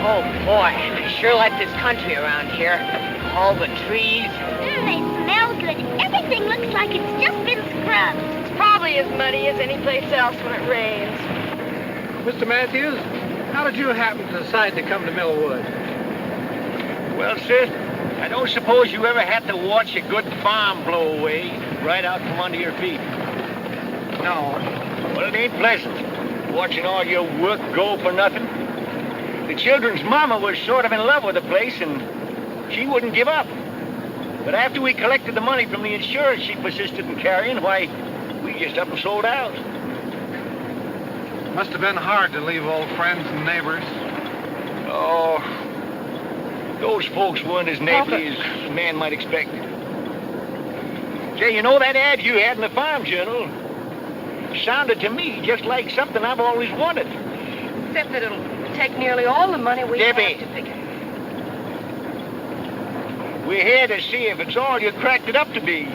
Oh, boy, I sure like this country around here. All the trees. They smell good. Everything looks like it's just been scrubbed. It's probably as muddy as any place else when it rains. Mr. Matthews, how did you happen to decide to come to Millwood? Well, sis, I don't suppose you ever had to watch a good farm blow away right out from under your feet. No. Well, it ain't pleasant, watching all your work go for nothing. The children's mama was sort of in love with the place, and she wouldn't give up. But after we collected the money from the insurance she persisted in carrying, why, we just up and sold out. Must have been hard to leave old friends and neighbors. Oh, those folks weren't as neighborly as a man might expect. Say, you know that ad you had in the Farm Journal? Sounded to me just like something I've always wanted. Except that it'll take nearly all the money we Debbie. have to pick it. We're here to see if it's all you cracked it up to be.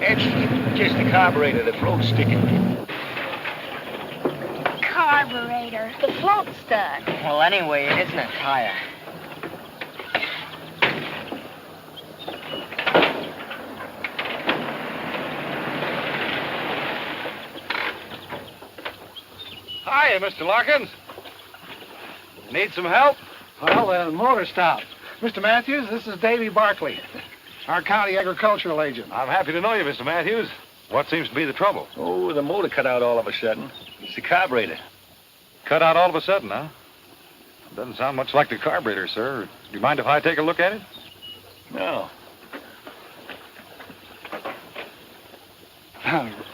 It's just the carburetor, the float's sticking. Carburetor. The float's stuck. Well, anyway, it isn't a tire. Hiya, Mr. Larkins. Need some help? Well, the motor stopped. Mr. Matthews, this is Davy Barkley, our county agricultural agent. I'm happy to know you, Mr. Matthews. What seems to be the trouble? Oh, the motor cut out all of a sudden. It's the carburetor. Cut out all of a sudden, huh? Doesn't sound much like the carburetor, sir. Do you mind if I take a look at it? No.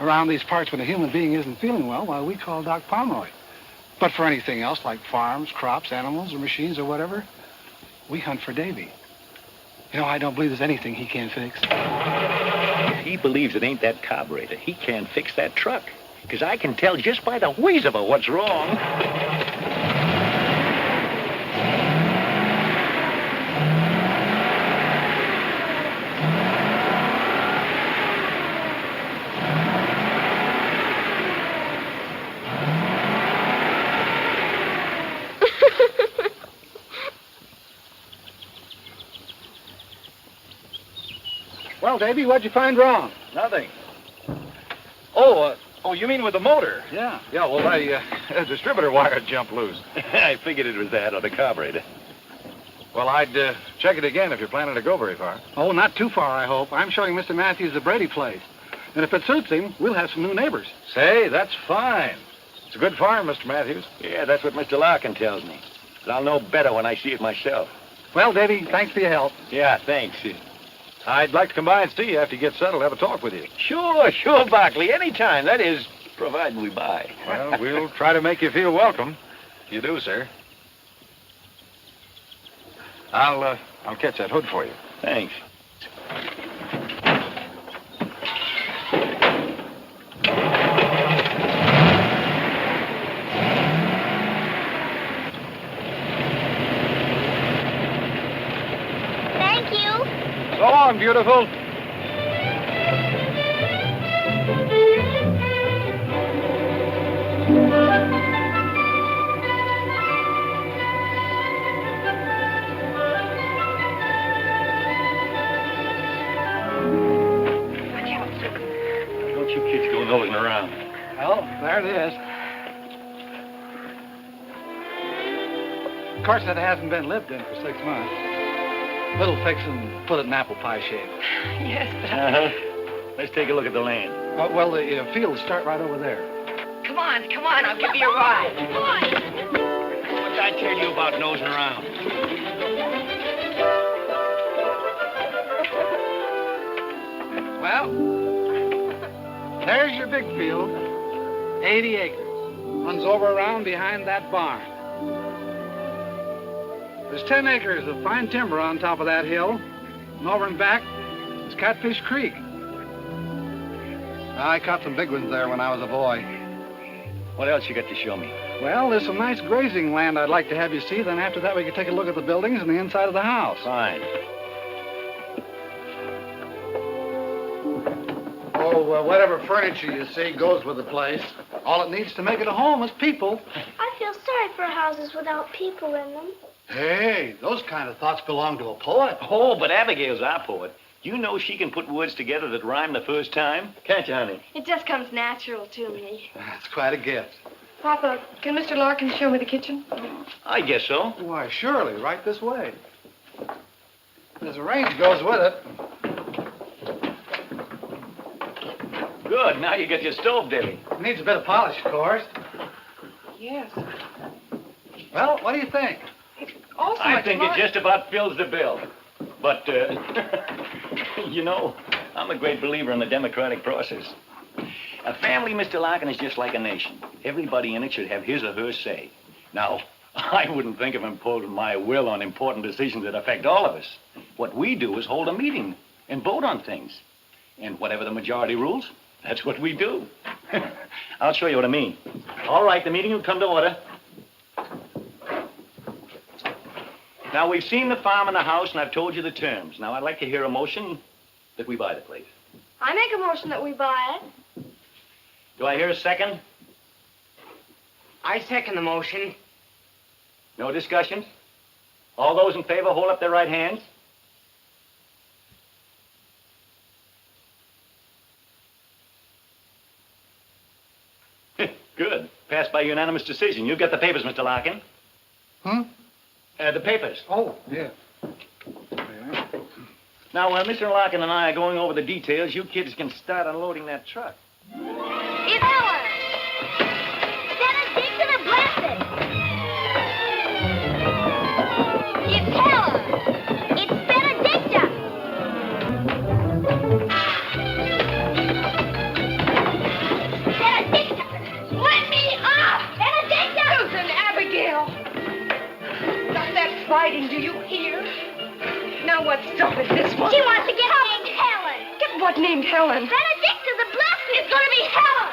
Around these parts, when a human being isn't feeling well, why, we call Doc Pomeroy. But for anything else, like farms, crops, animals, or machines, or whatever, we hunt for Davy. You know, I don't believe there's anything he can't fix. If he believes it ain't that carburetor, he can't fix that truck. Because I can tell just by the wheeze of it what's wrong. Well, Davy, what'd you find wrong? Nothing. Oh, you mean with the motor? Yeah. Yeah, well, a distributor wire jumped loose. I figured it was that or the carburetor. Well, I'd check it again if you're planning to go very far. Oh, not too far, I hope. I'm showing Mr. Matthews the Brady place. And if it suits him, we'll have some new neighbors. Say, that's fine. It's a good farm, Mr. Matthews. Yeah, that's what Mr. Larkin tells me. But I'll know better when I see it myself. Well, Davy, thanks for your help. Yeah, thanks. I'd like to come by and see you after you get settled, have a talk with you. Sure, Barkley. Anytime. That is, provided we buy. Well, we'll try to make you feel welcome. You do, sir. I'll catch that hood for you. Thanks. Thank you. So long, beautiful. Don't you kids go nosing around. Well, there it is. Of course, it hasn't been lived in for 6 months. Little fix and put it in apple pie shape. Yes, but Let's take a look at the land. Well, the fields start right over there. come on, I'll give you a ride. Come on. What did I tell you about nosing around? Well, there's your big field. 80 acres. Runs over around behind that barn. There's 10 acres of fine timber on top of that hill. And over and back is Catfish Creek. I caught some big ones there when I was a boy. What else you got to show me? Well, there's some nice grazing land I'd like to have you see. Then after that, we could take a look at the buildings and the inside of the house. Fine. Oh, whatever furniture you see goes with the place. All it needs to make it a home is people. I feel sorry for houses without people in them. Hey, those kind of thoughts belong to a poet. Oh, but Abigail's our poet. You know she can put words together that rhyme the first time. Can't you, honey? It just comes natural to me. That's quite a gift. Papa, can Mr. Larkin show me the kitchen? I guess so. Why, surely, right this way. There's a range goes with it. Good. Now you get your stove, Debbie. Needs a bit of polish, of course. Yes. Well, what do you think? Also, I think it just about fills the bill. But, you know, I'm a great believer in the democratic process. A family, Mr. Larkin, is just like a nation. Everybody in it should have his or her say. Now, I wouldn't think of imposing my will on important decisions that affect all of us. What we do is hold a meeting and vote on things. And whatever the majority rules, that's what we do. I'll show you what I mean. All right, the meeting will come to order. Now, we've seen the farm and the house, and I've told you the terms. Now, I'd like to hear a motion that we buy the place. I make a motion that we buy it. Do I hear a second? I second the motion. No discussion? All those in favor, hold up their right hands. Good. Passed by unanimous decision. You get the papers, Mr. Larkin. The papers. Oh, yeah. Now, Mr. Larkin and I are going over the details. You kids can start unloading that truck. It's Helen! Benediction and blessed! It's Helen! It's Benedicta! Benedicta! Let me off! Benedicta! Susan, Abigail! Stop that fighting, do you hear? Now what started this one? She wants to get named Helen! Get what named Helen? Benedicta the Blessed is going to be Helen!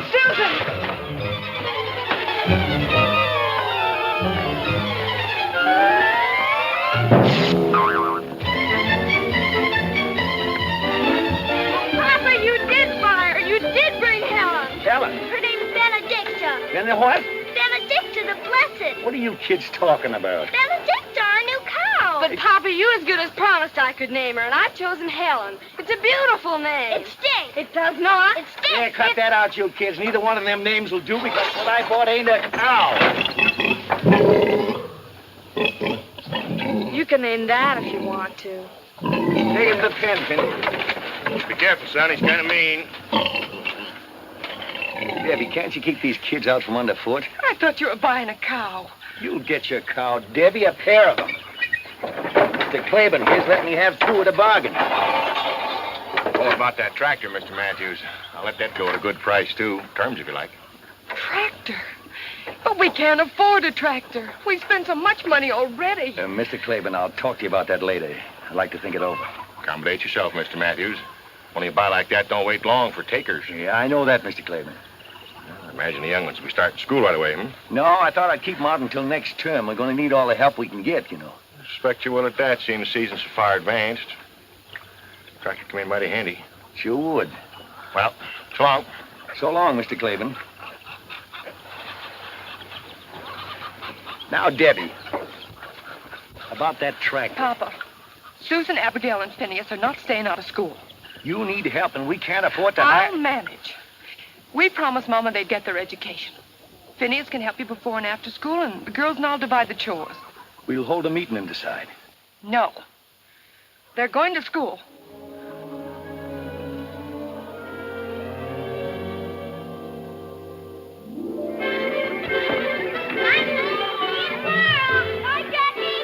Susan! Papa, you did buy her. You did bring Helen. Helen? Her name's Benedicta. Then the what? Benedicta the Blessed. What are you kids talking about? Benedicta, our new cow. But, Papa, you as good as promised I could name her, and I've chosen Helen. It's a beautiful name. It stinks. It does not. It stinks. Yeah, cut that out, you kids. Neither one of them names will do because what I bought ain't a cow. You can name that if you want to. Take him the pen, Penny. Be careful, son. He's kind of mean. Debbie, can't you keep these kids out from underfoot? I thought you were buying a cow. You'll get your cow, Debbie, a pair of them. Mr. Claiborne here's letting me have two at a bargain. Oh, about that tractor, Mr. Matthews. I'll let that go at a good price, too. Terms, if you like. Tractor? But we can't afford a tractor. We've spent so much money already. Mr. Claiborne, I'll talk to you about that later. I'd like to think it over. Accommodate yourself, Mr. Matthews. When you buy like that, don't wait long for takers. Yeah, I know that, Mr. Claiborne. I imagine the young ones will be starting school right away, No, I thought I'd keep them out until next term. We're going to need all the help we can get, you know. I suspect you will at that, seeing the season's so far advanced. Tractor come in mighty handy. Sure would. Well, so long. So long, Mr. Claiborne. Now, Debbie, about that tractor. Papa, Susan, Abigail, and Phineas are not staying out of school. You need help, and we can't afford to I'll manage. We promised Mama they'd get their education. Phineas can help you before and after school, and the girls and I'll divide the chores. We'll hold a meeting and decide. No. They're going to school. Bye, Jackie.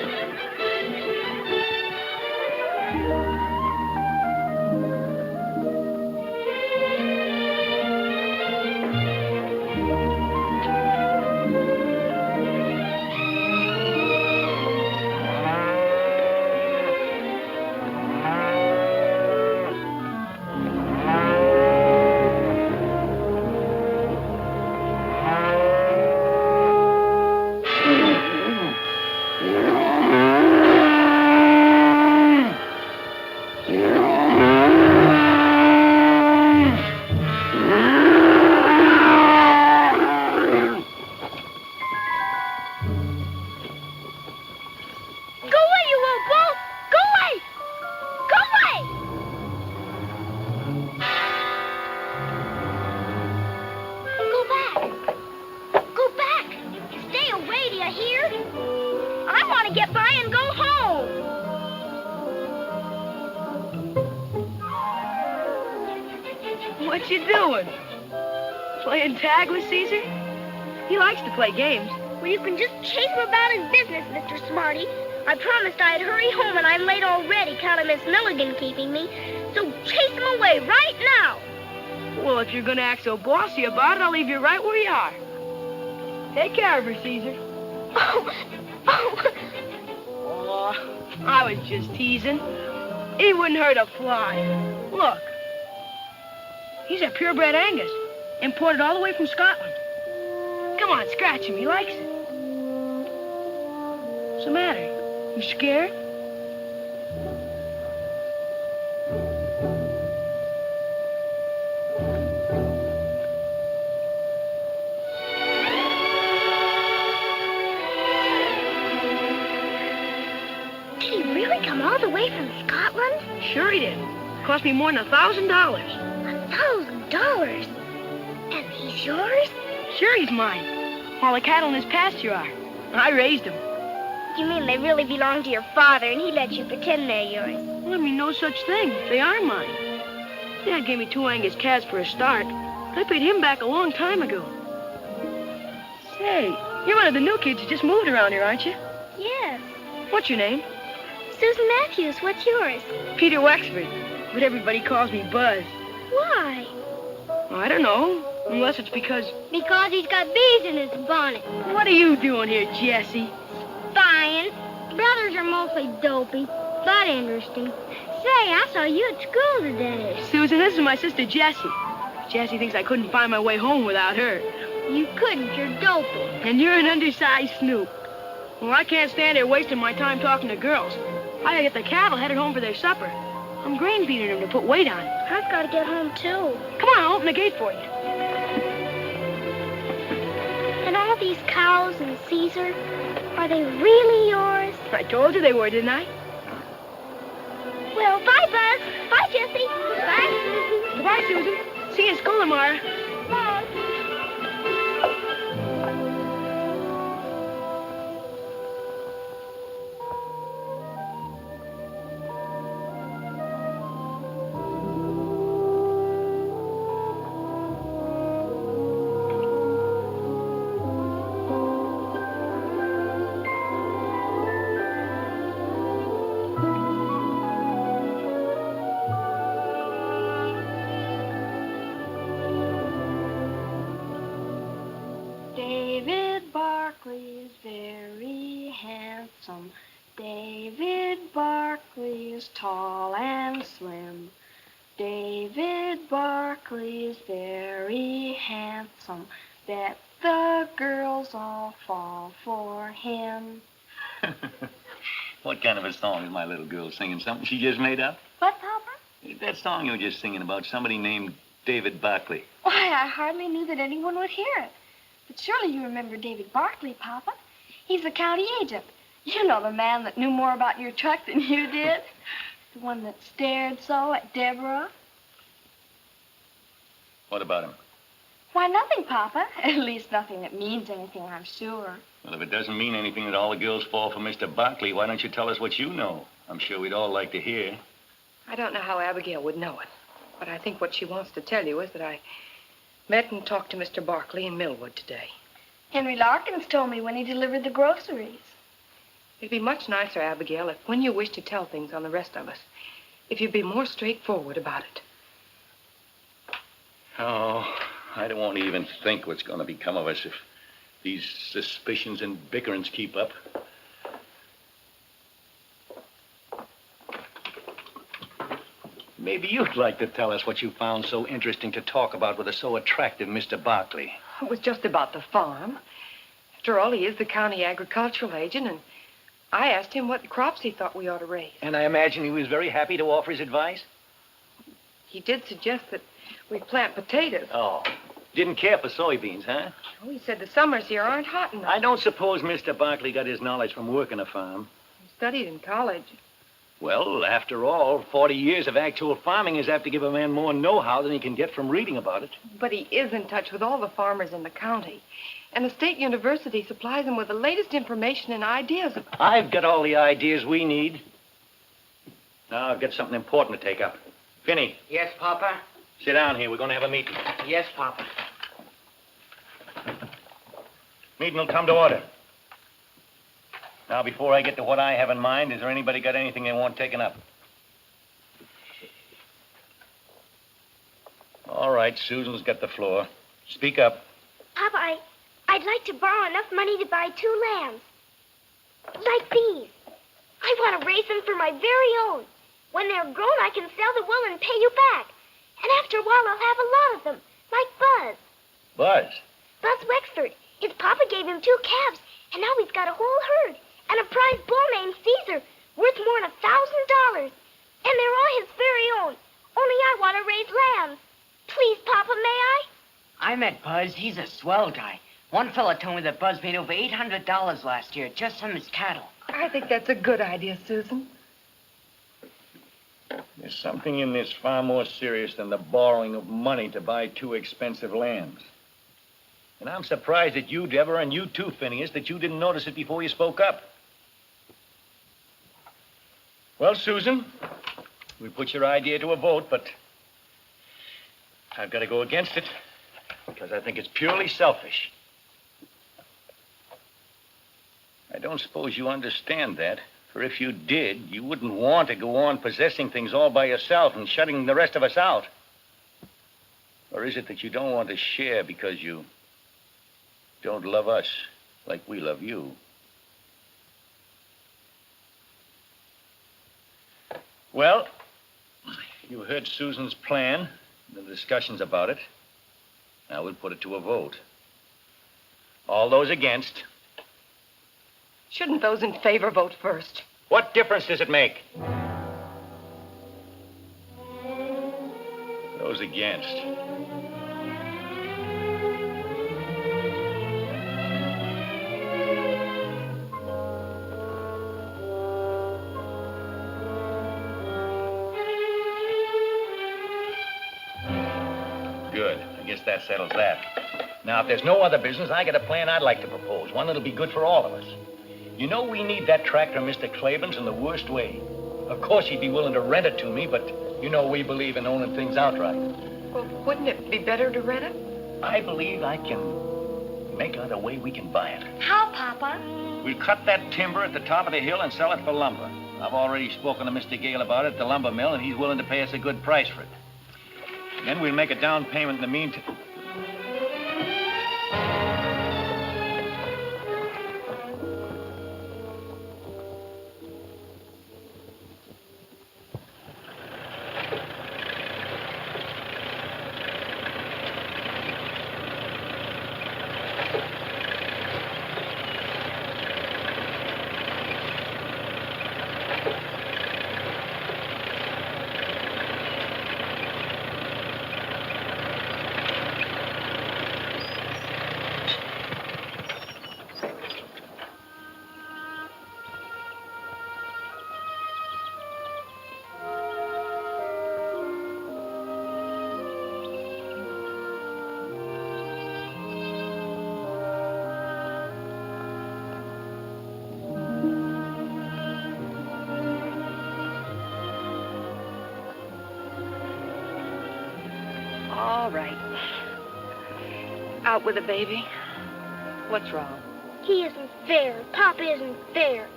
What you doing? Playing tag with Caesar? He likes to play games. Well, you can just chase him about his business, Mr. Smarty. I promised I'd hurry home, and I'm late already, counting Miss Milligan keeping me. So chase him away right now. Well, if you're gonna act so bossy about it, I'll leave you right where you are. Take care of her, Caesar. Oh, I was just teasing. He wouldn't hurt a fly. Look. He's a purebred Angus, imported all the way from Scotland. Come on, scratch him. He likes it. What's the matter? You scared? Did he really come all the way from Scotland? Sure he did. Cost me more than $1,000. $1,000? And he's yours? Sure he's mine. All the cattle in his pasture are. I raised them. You mean they really belong to your father, and he let you pretend they're yours? Well, I mean, no such thing. They are mine. Dad gave me 2 Angus calves for a start. I paid him back a long time ago. Say, you're one of the new kids who just moved around here, aren't you? Yes. What's your name? Susan Matthews, what's yours? Peter Wexford. But everybody calls me Buzz. Why? Well, I don't know. Unless it's because... Because he's got bees in his bonnet. What are you doing here, Jessie? Spying. Brothers are mostly dopey, but interesting. Say, I saw you at school today. Susan, this is my sister Jessie. Jessie thinks I couldn't find my way home without her. You couldn't, you're dopey. And you're an undersized snoop. Well, I can't stand here wasting my time talking to girls. I gotta get the cattle headed home for their supper. I'm grain feeding them to put weight on. I've got to get home, too. Come on, I'll open the gate for you. And all these cows and Caesar, are they really yours? I told you they were, didn't I? Well, bye, Buzz. Bye, Jessie. Bye, Susan. Goodbye, Susan. See you in school tomorrow. Bye. David Barkley is tall and slim. David Barkley is very handsome. That the girls all fall for him. What kind of a song is my little girl singing? Something she just made up? What, Papa? That song you were just singing about somebody named David Barkley. Why, I hardly knew that anyone would hear it. But surely you remember David Barkley, Papa. He's the county agent. You know, the man that knew more about your truck than you did. The one that stared so at Deborah. What about him? Why, nothing, Papa. At least nothing that means anything, I'm sure. Well, if it doesn't mean anything that all the girls fall for Mr. Barkley, why don't you tell us what you know? I'm sure we'd all like to hear. I don't know how Abigail would know it, but I think what she wants to tell you is that I met and talked to Mr. Barkley in Millwood today. Henry Larkins told me when he delivered the groceries. It'd be much nicer, Abigail, if when you wish to tell things on the rest of us, if you'd be more straightforward about it. Oh, I don't want to even think what's going to become of us if these suspicions and bickerings keep up. Maybe you'd like to tell us what you found so interesting to talk about with a so attractive Mr. Barkley. It was just about the farm. After all, he is the county agricultural agent, and I asked him what crops he thought we ought to raise. And I imagine he was very happy to offer his advice? He did suggest that we plant potatoes. Oh, didn't care for soybeans, huh? Oh, he said the summers here aren't hot enough. I don't suppose Mr. Barkley got his knowledge from working a farm. He studied in college. Well, after all, 40 years of actual farming is apt to give a man more know-how than he can get from reading about it. But he is in touch with all the farmers in the county. And the state university supplies him with the latest information and ideas. I've got all the ideas we need. Now I've got something important to take up. Finney. Yes, Papa? Sit down here. We're going to have a meeting. Yes, Papa. Meeting will come to order. Now, before I get to what I have in mind, has there anybody got anything they want taken up? All right, Susan's got the floor. Speak up. Papa, I'd like to borrow enough money to buy 2 lambs. Like these. I want to raise them for my very own. When they're grown, I can sell the wool and pay you back. And after a while, I'll have a lot of them, like Buzz. Buzz? Buzz Wexford. His papa gave him 2 calves, and now he's got a whole herd. And a prize bull named Caesar, worth more than $1,000. And they're all his very own. Only I want to raise lambs. Please, Papa, may I? I met Buzz. He's a swell guy. One fella told me that Buzz made over $800 last year just from his cattle. I think that's a good idea, Susan. There's something in this far more serious than the borrowing of money to buy 2 expensive lambs. And I'm surprised at you, Deborah, and you too, Phineas, that you didn't notice it before you spoke up. Well, Susan, we put your idea to a vote, but I've got to go against it because I think it's purely selfish. I don't suppose you understand that. For if you did, you wouldn't want to go on possessing things all by yourself and shutting the rest of us out. Or is it that you don't want to share because you don't love us like we love you? Well, you heard Susan's plan, the discussions about it. Now we'll put it to a vote. All those against. Shouldn't those in favor vote first? What difference does it make? Those against. Good. I guess that settles that. Now, if there's no other business, I got a plan I'd like to propose. One that'll be good for all of us. You know, we need that tractor, Mr. Claiborne's, in the worst way. Of course, he'd be willing to rent it to me, but you know we believe in owning things outright. Well, wouldn't it be better to rent it? I believe I can make out a way we can buy it. How, Papa? We'll cut that timber at the top of the hill and sell it for lumber. I've already spoken to Mr. Gale about it at the lumber mill, and he's willing to pay us a good price for it. Then we'll make a down payment in the meantime. All right. Out with the baby. What's wrong? He isn't fair. Papa isn't fair.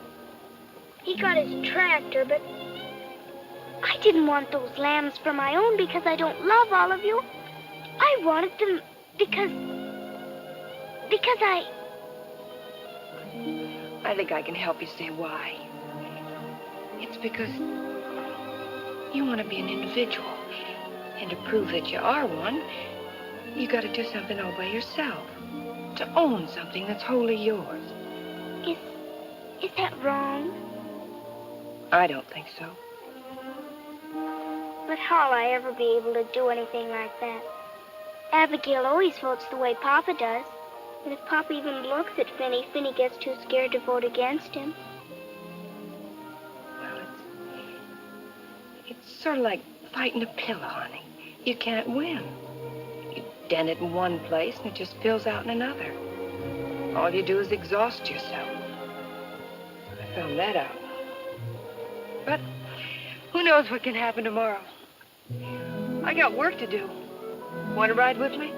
He got his tractor, but I didn't want those lambs for my own because I don't love all of you. I wanted them because I think I can help you say why. It's because you want to be an individual. And to prove that you are one, you got to do something all by yourself. To own something that's wholly yours. Is that wrong? I don't think so. But how'll I ever be able to do anything like that? Abigail always votes the way Papa does. And if Papa even looks at Finny, Finny gets too scared to vote against him. Well, it's sort of like fighting a pillow, honey. You can't win. You dent it in one place and it just fills out in another. All you do is exhaust yourself. I found that out. But who knows what can happen tomorrow? I got work to do. Want to ride with me?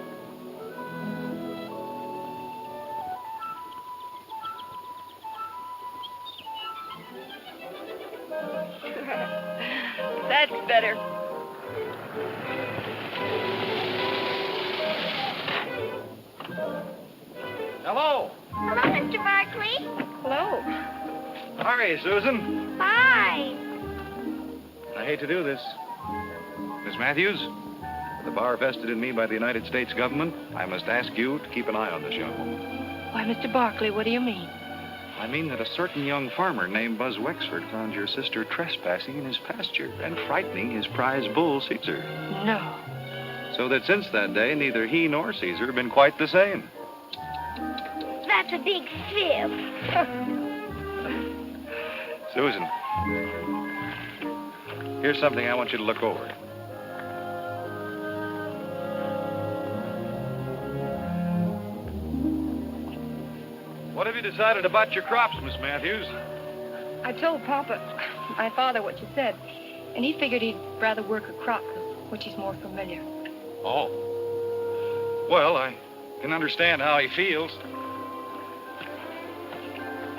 That's better. Hello. Hello, Mr. Barkley. Hello. Hi, Susan. Hi. I hate to do this. Miss Matthews, with the power vested in me by the United States government, I must ask you to keep an eye on this young woman. Why, Mr. Barkley, what do you mean? I mean that a certain young farmer named Buzz Wexford found your sister trespassing in his pasture and frightening his prize bull, Caesar. No. So that since that day, neither he nor Caesar have been quite the same. That's a big fib. Susan, here's something I want you to look over. What have you decided about your crops, Miss Matthews? I told Papa, my father, what you said, and he figured he'd rather work a crop with which he's more familiar. Oh. Well, I can understand how he feels.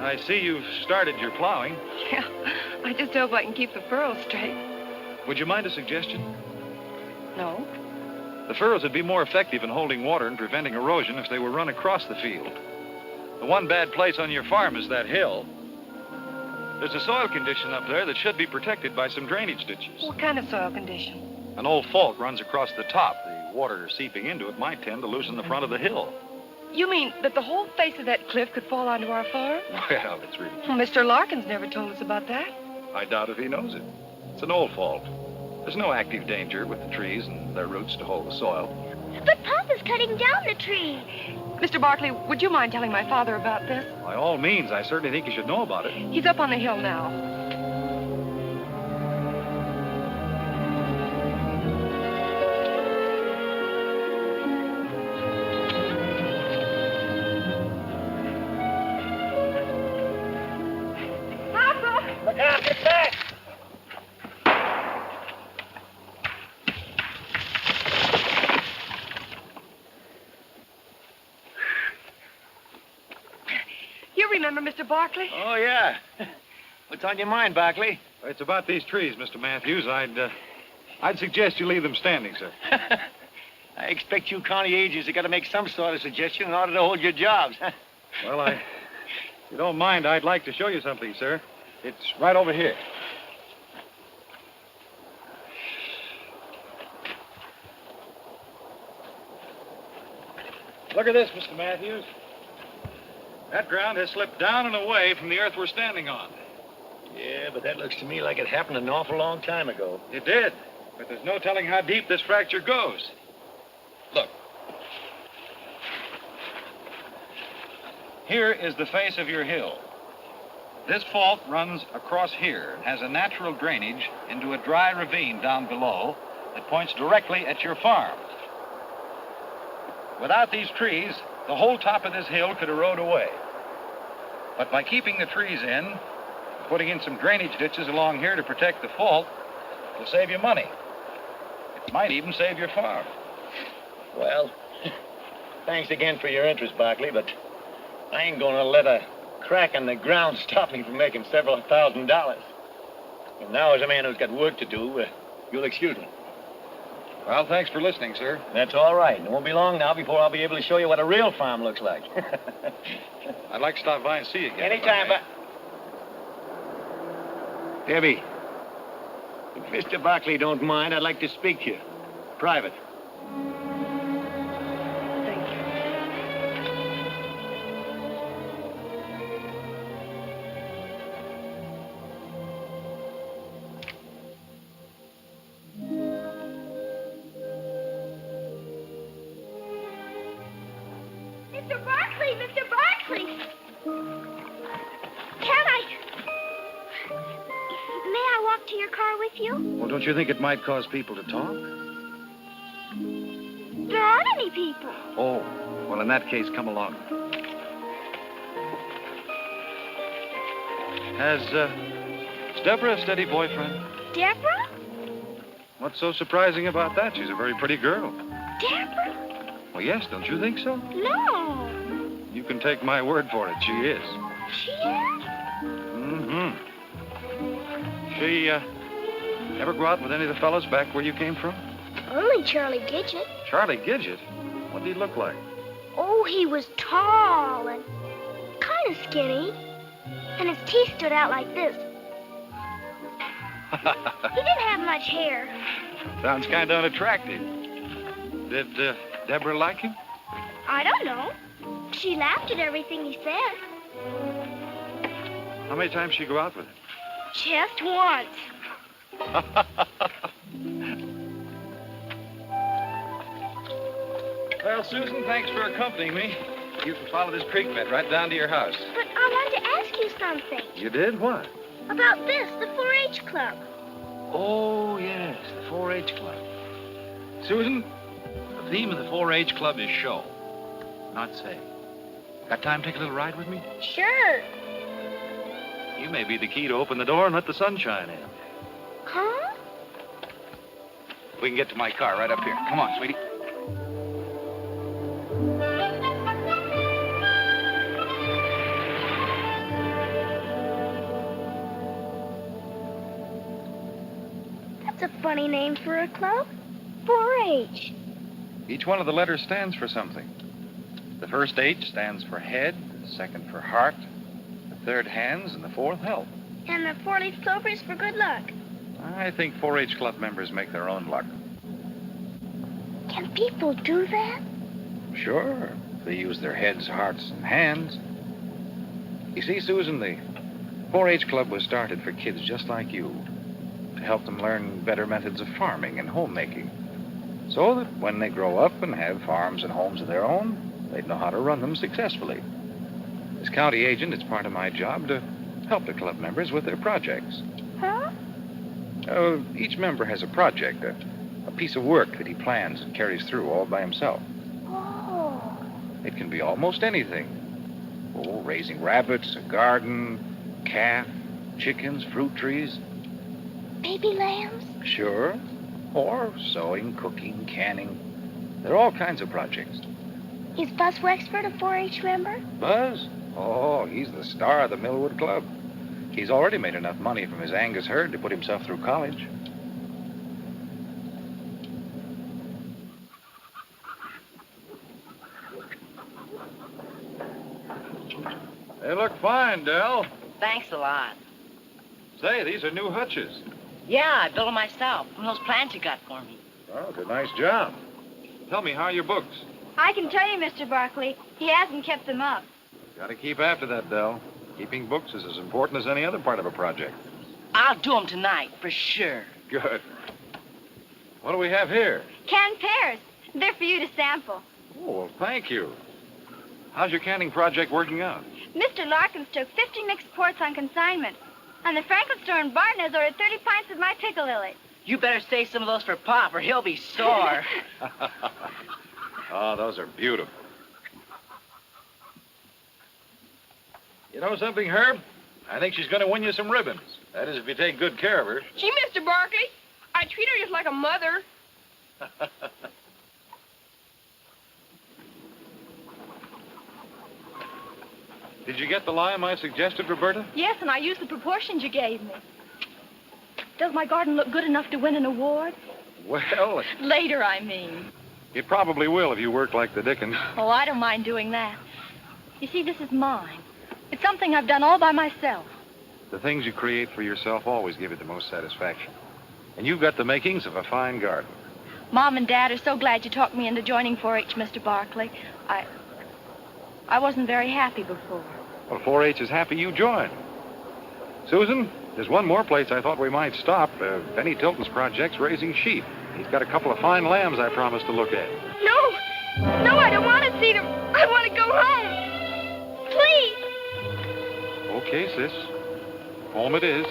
I see you've started your plowing. Yeah, I just hope I can keep the furrows straight. Would you mind a suggestion? No? The furrows would be more effective in holding water and preventing erosion if they were run across the field. The one bad place on your farm is that hill. There's a soil condition up there that should be protected by some drainage ditches. What kind of soil condition? An old fault runs across the top. The water seeping into it might tend to loosen the front of the hill. You mean that the whole face of that cliff could fall onto our farm? Well, it's really... Well, Mr. Larkins never told us about that. I doubt if he knows it. It's an old fault. There's no active danger with the trees and their roots to hold the soil. But Papa's cutting down the tree. Mr. Barkley, would you mind telling my father about this? By all means, I certainly think you should know about it. He's up on the hill now. Papa! Look out, get back! You remember Mr. Barkley? Oh, yeah. What's on your mind, Barkley? It's about these trees, Mr. Matthews. I'd suggest you leave them standing, sir. I expect you county agents have got to make some sort of suggestion in order to hold your jobs. Well, if you don't mind, I'd like to show you something, sir. It's right over here. Look at this, Mr. Matthews. That ground has slipped down and away from the earth we're standing on. Yeah, but that looks to me like it happened an awful long time ago. It did, but there's no telling how deep this fracture goes. Look. Here is the face of your hill. This fault runs across here and has a natural drainage into a dry ravine down below that points directly at your farm. Without these trees, the whole top of this hill could erode away. But by keeping the trees in, putting in some drainage ditches along here to protect the fault, it'll save you money. It might even save your farm. Well, thanks again for your interest, Barkley, but I ain't gonna let a crack in the ground stop me from making several $1,000s. And now, as a man who's got work to do, you'll excuse me. Well, thanks for listening, sir. That's all right. It won't be long now before I'll be able to show you what a real farm looks like. I'd like to stop by and see you again. Anytime, but... Debbie, if Mr. Barkley don't mind, I'd like to speak to you. Private. Thank you. Mr. Barkley! Mr. Barkley! Can I... May I walk to your car with you? Well, don't you think it might cause people to talk? There aren't any people. Oh, well, in that case, come along. Has Deborah a steady boyfriend? Deborah? What's so surprising about that? She's a very pretty girl. Dapper? Well, yes, don't you think so? No. You can take my word for it. She is. She is? Mm-hmm. She, ever go out with any of the fellows back where you came from? Only Charlie Gidget. Charlie Gidget? What did he look like? Oh, he was tall and kind of skinny. And his teeth stood out like this. He didn't have much hair. Sounds kind of unattractive. Did Deborah like him? I don't know. She laughed at everything he said. How many times did she go out with him? Just once. Well, Susan, thanks for accompanying me. You can follow this creek bed right down to your house. But I wanted to ask you something. You did? What? About this, the 4-H club. Oh, yes, the 4-H club. Susan, the theme of the 4-H club is show, not say. Got time to take a little ride with me? Sure. You may be the key to open the door and let the sunshine in. Huh? We can get to my car right up here. Come on, sweetie. That's a funny name for a club. 4-H. Each one of the letters stands for something. The first H stands for head, the second for heart, the third hands, and the fourth health. And the 4-leaf clover is for good luck. I think 4-H club members make their own luck. Can people do that? Sure, they use their heads, hearts, and hands. You see, Susan, the 4-H club was started for kids just like you, to help them learn better methods of farming and homemaking, so that when they grow up and have farms and homes of their own, they'd know how to run them successfully. As county agent, it's part of my job to help the club members with their projects. Huh? Each member has a project, a piece of work that he plans and carries through all by himself. Oh. It can be almost anything. Oh, raising rabbits, a garden, calf, chickens, fruit trees. Baby lambs? Sure. Or sewing, cooking, canning. There are all kinds of projects. Is Buzz Wexford a 4-H member? Buzz? Oh, he's the star of the Millwood Club. He's already made enough money from his Angus herd to put himself through college. They look fine, Dell. Thanks a lot. Say, these are new hutches. Yeah, I built them myself from those plans you got for me. Oh, it's a nice job. Tell me, how are your books? I can tell you, Mr. Barkley, he hasn't kept them up. Got to keep after that, Dell. Keeping books is as important as any other part of a project. I'll do them tonight, for sure. Good. What do we have here? Canned pears. They're for you to sample. Oh, well, thank you. How's your canning project working out? Mr. Larkins took 50 mixed quarts on consignment. And the Franklin store in Barton has ordered 30 pints of my pickle lily. You better save some of those for Pop, or he'll be sore. Oh, those are beautiful. You know something, Herb? I think she's going to win you some ribbons. That is, if you take good care of her. Gee, Mr. Barkley, I treat her just like a mother. Did you get the lime I suggested, Roberta? Yes, and I used the proportions you gave me. Does my garden look good enough to win an award? Well, Later, I mean. it probably will if you work like the Dickens. Oh, I don't mind doing that. You see, this is mine. It's something I've done all by myself. The things you create for yourself always give you the most satisfaction. And you've got the makings of a fine garden. Mom and Dad are so glad you talked me into joining 4-H, Mr. Barkley. I wasn't very happy before. Well, 4-H is happy you joined. Susan, there's one more place I thought we might stop. Benny Tilton's project's raising sheep. He's got a couple of fine lambs I promised to look at. No! No, I don't want to see them. I want to go home. Please. Okay, sis. Home it is.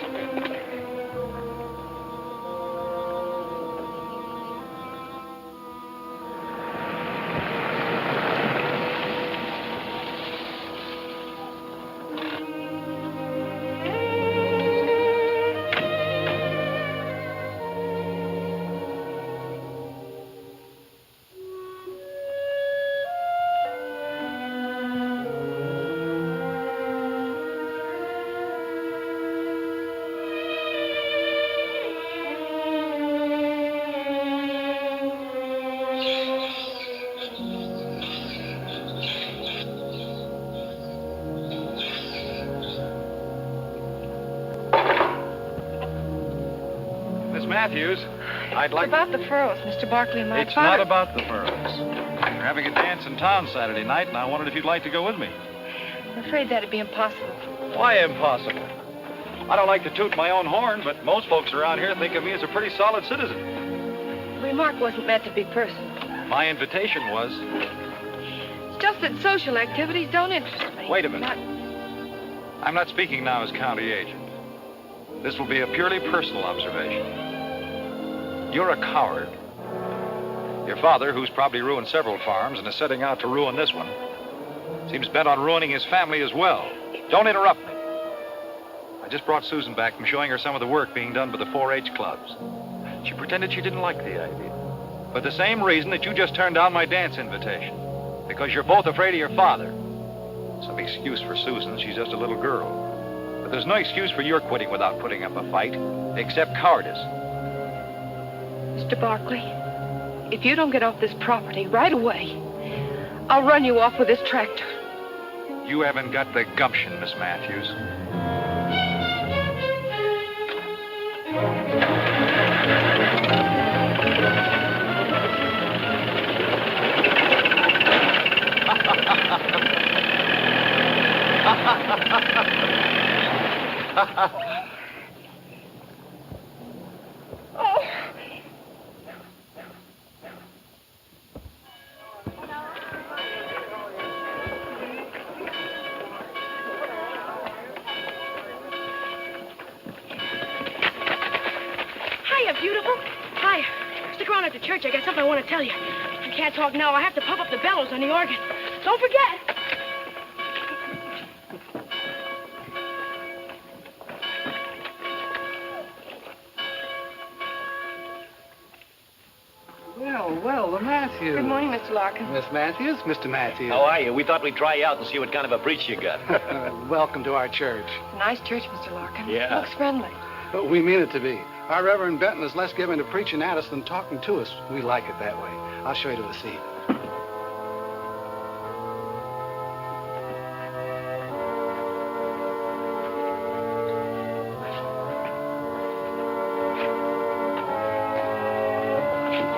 Matthews, I'd like... About the furrows, Mr. Barkley and my It's father... not about the furrows. We're having a dance in town Saturday night, and I wondered if you'd like to go with me. I'm afraid that'd be impossible. Why impossible? I don't like to toot my own horn, but most folks around here think of me as a pretty solid citizen. The remark wasn't meant to be personal. My invitation was... It's just that social activities don't interest me. Wait a minute. I'm not speaking now as county agent. This will be a purely personal observation. You're a coward. Your father, who's probably ruined several farms and is setting out to ruin this one, seems bent on ruining his family as well. Don't interrupt me. I just brought Susan back from showing her some of the work being done by the 4-H clubs. She pretended she didn't like the idea. For the same reason that you just turned down my dance invitation. Because you're both afraid of your father. Some excuse for Susan. She's just a little girl. But there's no excuse for your quitting without putting up a fight, except cowardice. Mr. Barkley, if you don't get off this property right away, I'll run you off with this tractor. You haven't got the gumption, Miss Matthews. Hiya, beautiful. Hiya. Stick around at the church. I got something I want to tell you. I can't talk now. I have to pump up the bellows on the organ. Don't forget. Well, the Matthews. Good morning, Mr. Larkin. Miss Matthews, Mr. Matthews. How are you? We thought we'd try you out and see what kind of a breech you got. Welcome to our church. It's a nice church, Mr. Larkin. Yeah. Looks friendly. We mean it to be. Our Reverend Benton is less given to preaching at us than talking to us. We like it that way. I'll show you to the seat.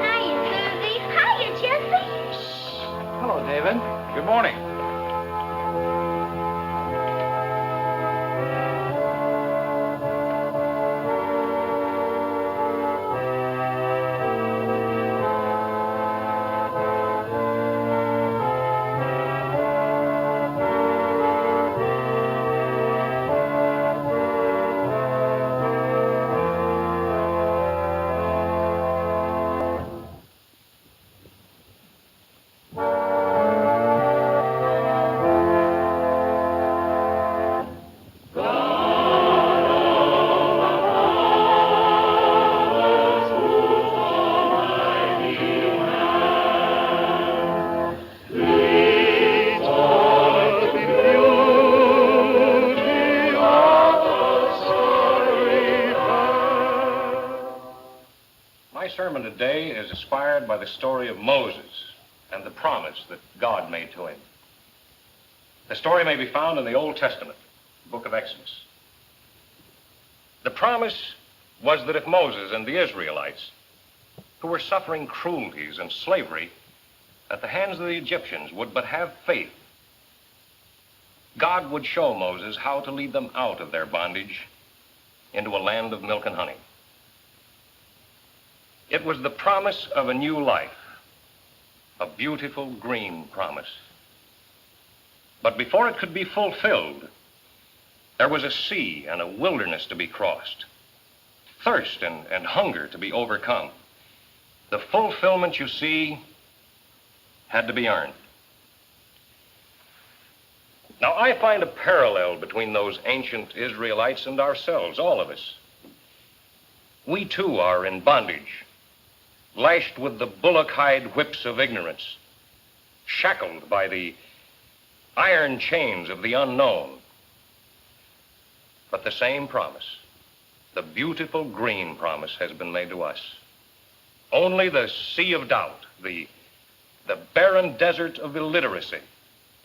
Hiya, Susie. Hiya, Jesse. Hello, David. Good morning. My sermon today is inspired by the story of Moses and the promise that God made to him. The story may be found in the Old Testament, the book of Exodus. The promise was that if Moses and the Israelites, who were suffering cruelties and slavery at the hands of the Egyptians, would but have faith, God would show Moses how to lead them out of their bondage into a land of milk and honey. It was the promise of a new life, a beautiful green promise. But before it could be fulfilled, there was a sea and a wilderness to be crossed, thirst and hunger to be overcome. The fulfillment, you see, had to be earned. Now, I find a parallel between those ancient Israelites and ourselves, all of us. We, too, are in bondage, lashed with the bullock-hide whips of ignorance, shackled by the iron chains of the unknown. But the same promise, the beautiful green promise, has been made to us. Only the sea of doubt, the barren desert of illiteracy,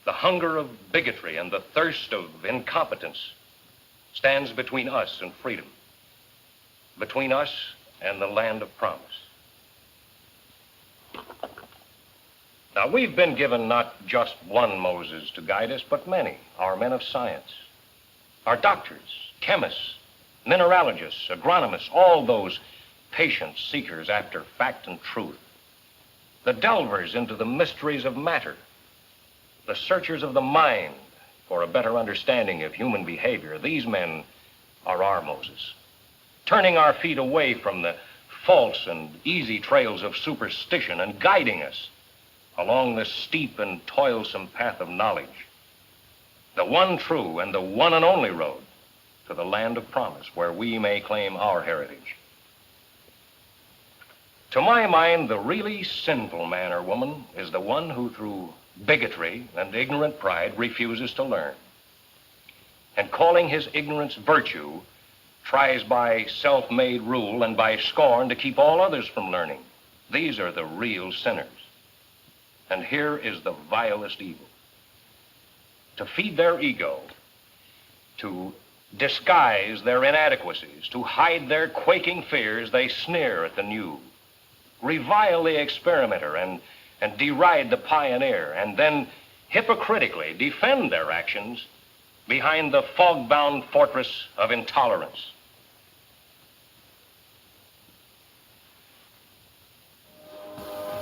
the hunger of bigotry, and the thirst of incompetence stands between us and freedom, between us and the land of promise. Now, we've been given not just one Moses to guide us, but many, our men of science, our doctors, chemists, mineralogists, agronomists, all those patient seekers after fact and truth, the delvers into the mysteries of matter, the searchers of the mind for a better understanding of human behavior. These men are our Moses, turning our feet away from the false and easy trails of superstition and guiding us along the steep and toilsome path of knowledge, the one true and the one and only road to the land of promise, where we may claim our heritage. To my mind, the really sinful man or woman is the one who, through bigotry and ignorant pride, refuses to learn, and calling his ignorance virtue, tries by self-made rule and by scorn to keep all others from learning. These are the real sinners. And here is the vilest evil. To feed their ego, to disguise their inadequacies, to hide their quaking fears, they sneer at the new, revile the experimenter, and deride the pioneer, and then hypocritically defend their actions behind the fog-bound fortress of intolerance.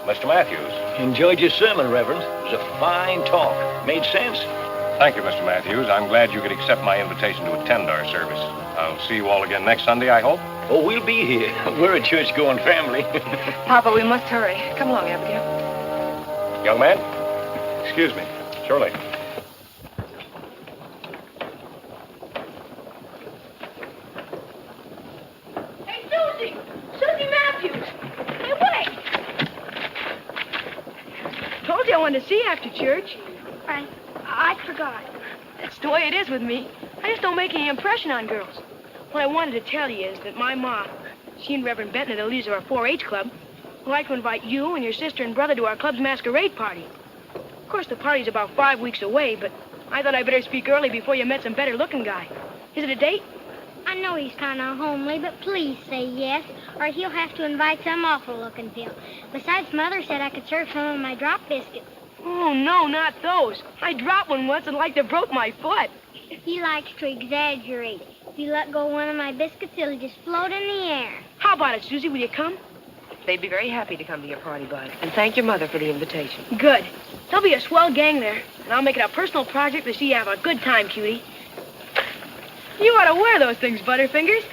Mr. Matthews. Enjoyed your sermon, Reverend. It was a fine talk. Made sense. Thank you, Mr. Matthews. I'm glad you could accept my invitation to attend our service. I'll see you all again next Sunday, I hope. Oh, we'll be here. We're a church-going family. Papa, we must hurry. Come along, Abigail. Young man, excuse me. Surely. Hey, Susie! Susie Matthews! Hey, wait! Told you I wanted to see you after church. I forgot. That's the way it is with me. I just don't make any impression on girls. What I wanted to tell you is that my ma, she and Reverend Benton are the leaders of our 4-H club, would like to invite you and your sister and brother to our club's masquerade party. Of course, the party's about 5 weeks away, but I thought I'd better speak early before you met some better-looking guy. Is it a date? I know he's kind of homely, but please say yes, or he'll have to invite some awful-looking pill. Besides, Mother said I could serve some of my drop biscuits. Oh, no, not those. I dropped one once and like to broke my foot. He likes to exaggerate. If you let go one of my biscuits, it'll just float in the air. How about it, Susie? Will you come? They'd be very happy to come to your party, Bud. And thank your mother for the invitation. Good. There'll be a swell gang there, and I'll make it a personal project to see you have a good time, cutie. You ought to wear those things, Butterfingers.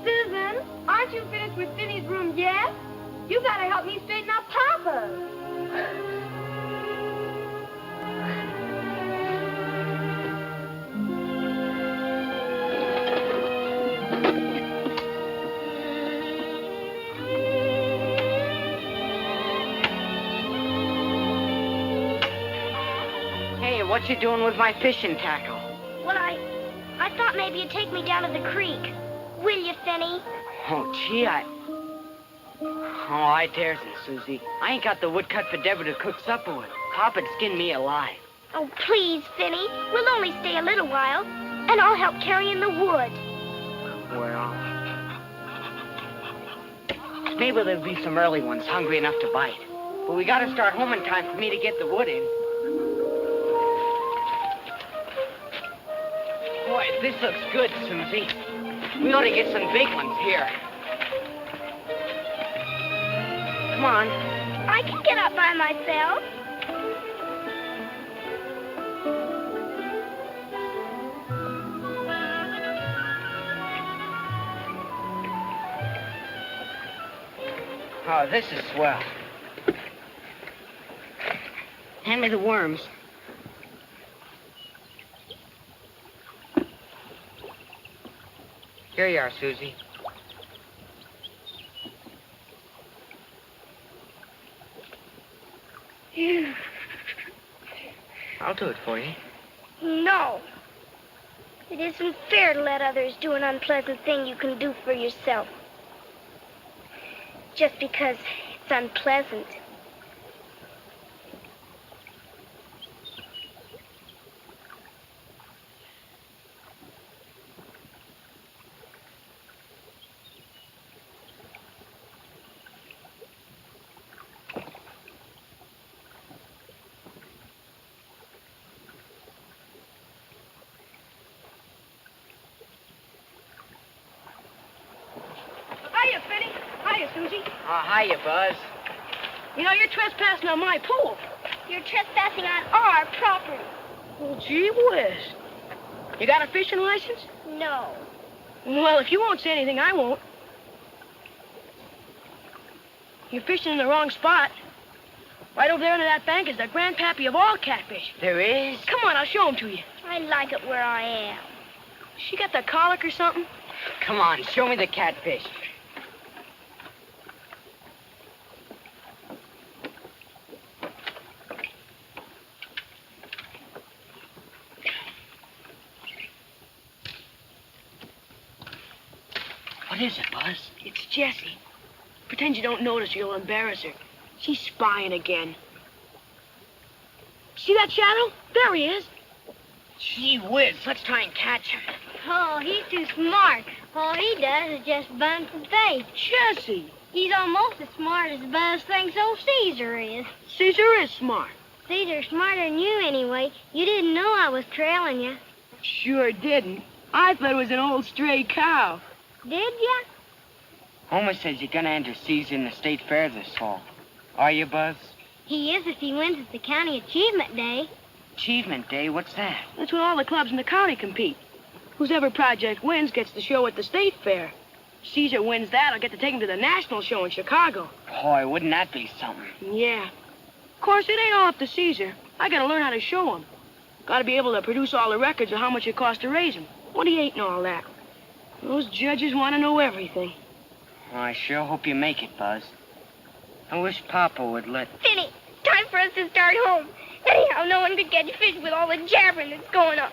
Susan, aren't you finished with Finney's room yet? You gotta help me straighten up Papa. Hey, what you doing with my fishing tackle? Well, I thought maybe you'd take me down to the creek. Will you, Finney? Oh, gee, I daresn't, Susie. I ain't got the wood cut for Deborah to cook supper with. Papa'd skin me alive. Oh, please, Finney. We'll only stay a little while, and I'll help carry in the wood. Well, maybe there'll be some early ones hungry enough to bite. But we gotta start home in time for me to get the wood in. Boy, this looks good, Susie. We ought to get some big ones here. Come on. I can get up by myself. Oh, this is swell. Hand me the worms. Here you are, Susie. I'll do it for you. No. It isn't fair to let others do an unpleasant thing you can do for yourself. Just because it's unpleasant. Hiya, Finny. Hiya, Susie. Oh, hiya, Buzz. You know, you're trespassing on my pool. You're trespassing on our property. Well, gee whiz. You got a fishing license? No. Well, if you won't say anything, I won't. You're fishing in the wrong spot. Right over there under that bank is the grandpappy of all catfish. There is? Come on, I'll show him to you. I like it where I am. She got the colic or something? Come on, show me the catfish. What is it, Buzz? It's Jessie. Pretend you don't notice or you'll embarrass her. She's spying again. See that shadow? There he is. Gee whiz, let's try and catch him. Oh, he's too smart. All he does is just bun for bait. Jessie. He's almost as smart as Buzz thinks old Caesar is. Caesar is smart. Caesar's smarter than you anyway. You didn't know I was trailing you. Sure didn't. I thought it was an old stray cow. Did ya? Homer says you're gonna enter Caesar in the state fair this fall. Are you, Buzz? He is if he wins at the county achievement day. Achievement Day? What's that? That's when all the clubs in the county compete. Whoever project wins gets the show at the state fair. Caesar wins that, I'll get to take him to the national show in Chicago. Boy, wouldn't that be something? Yeah. Of course, it ain't all up to Caesar. I gotta learn how to show him. Gotta be able to produce all the records of how much it costs to raise him. What he ate and all that. Those judges want to know everything. Well, I sure hope you make it, Buzz. I wish Papa would let... Finny, time for us to start home. Anyhow, no one could catch fish with all the jabbering that's going on.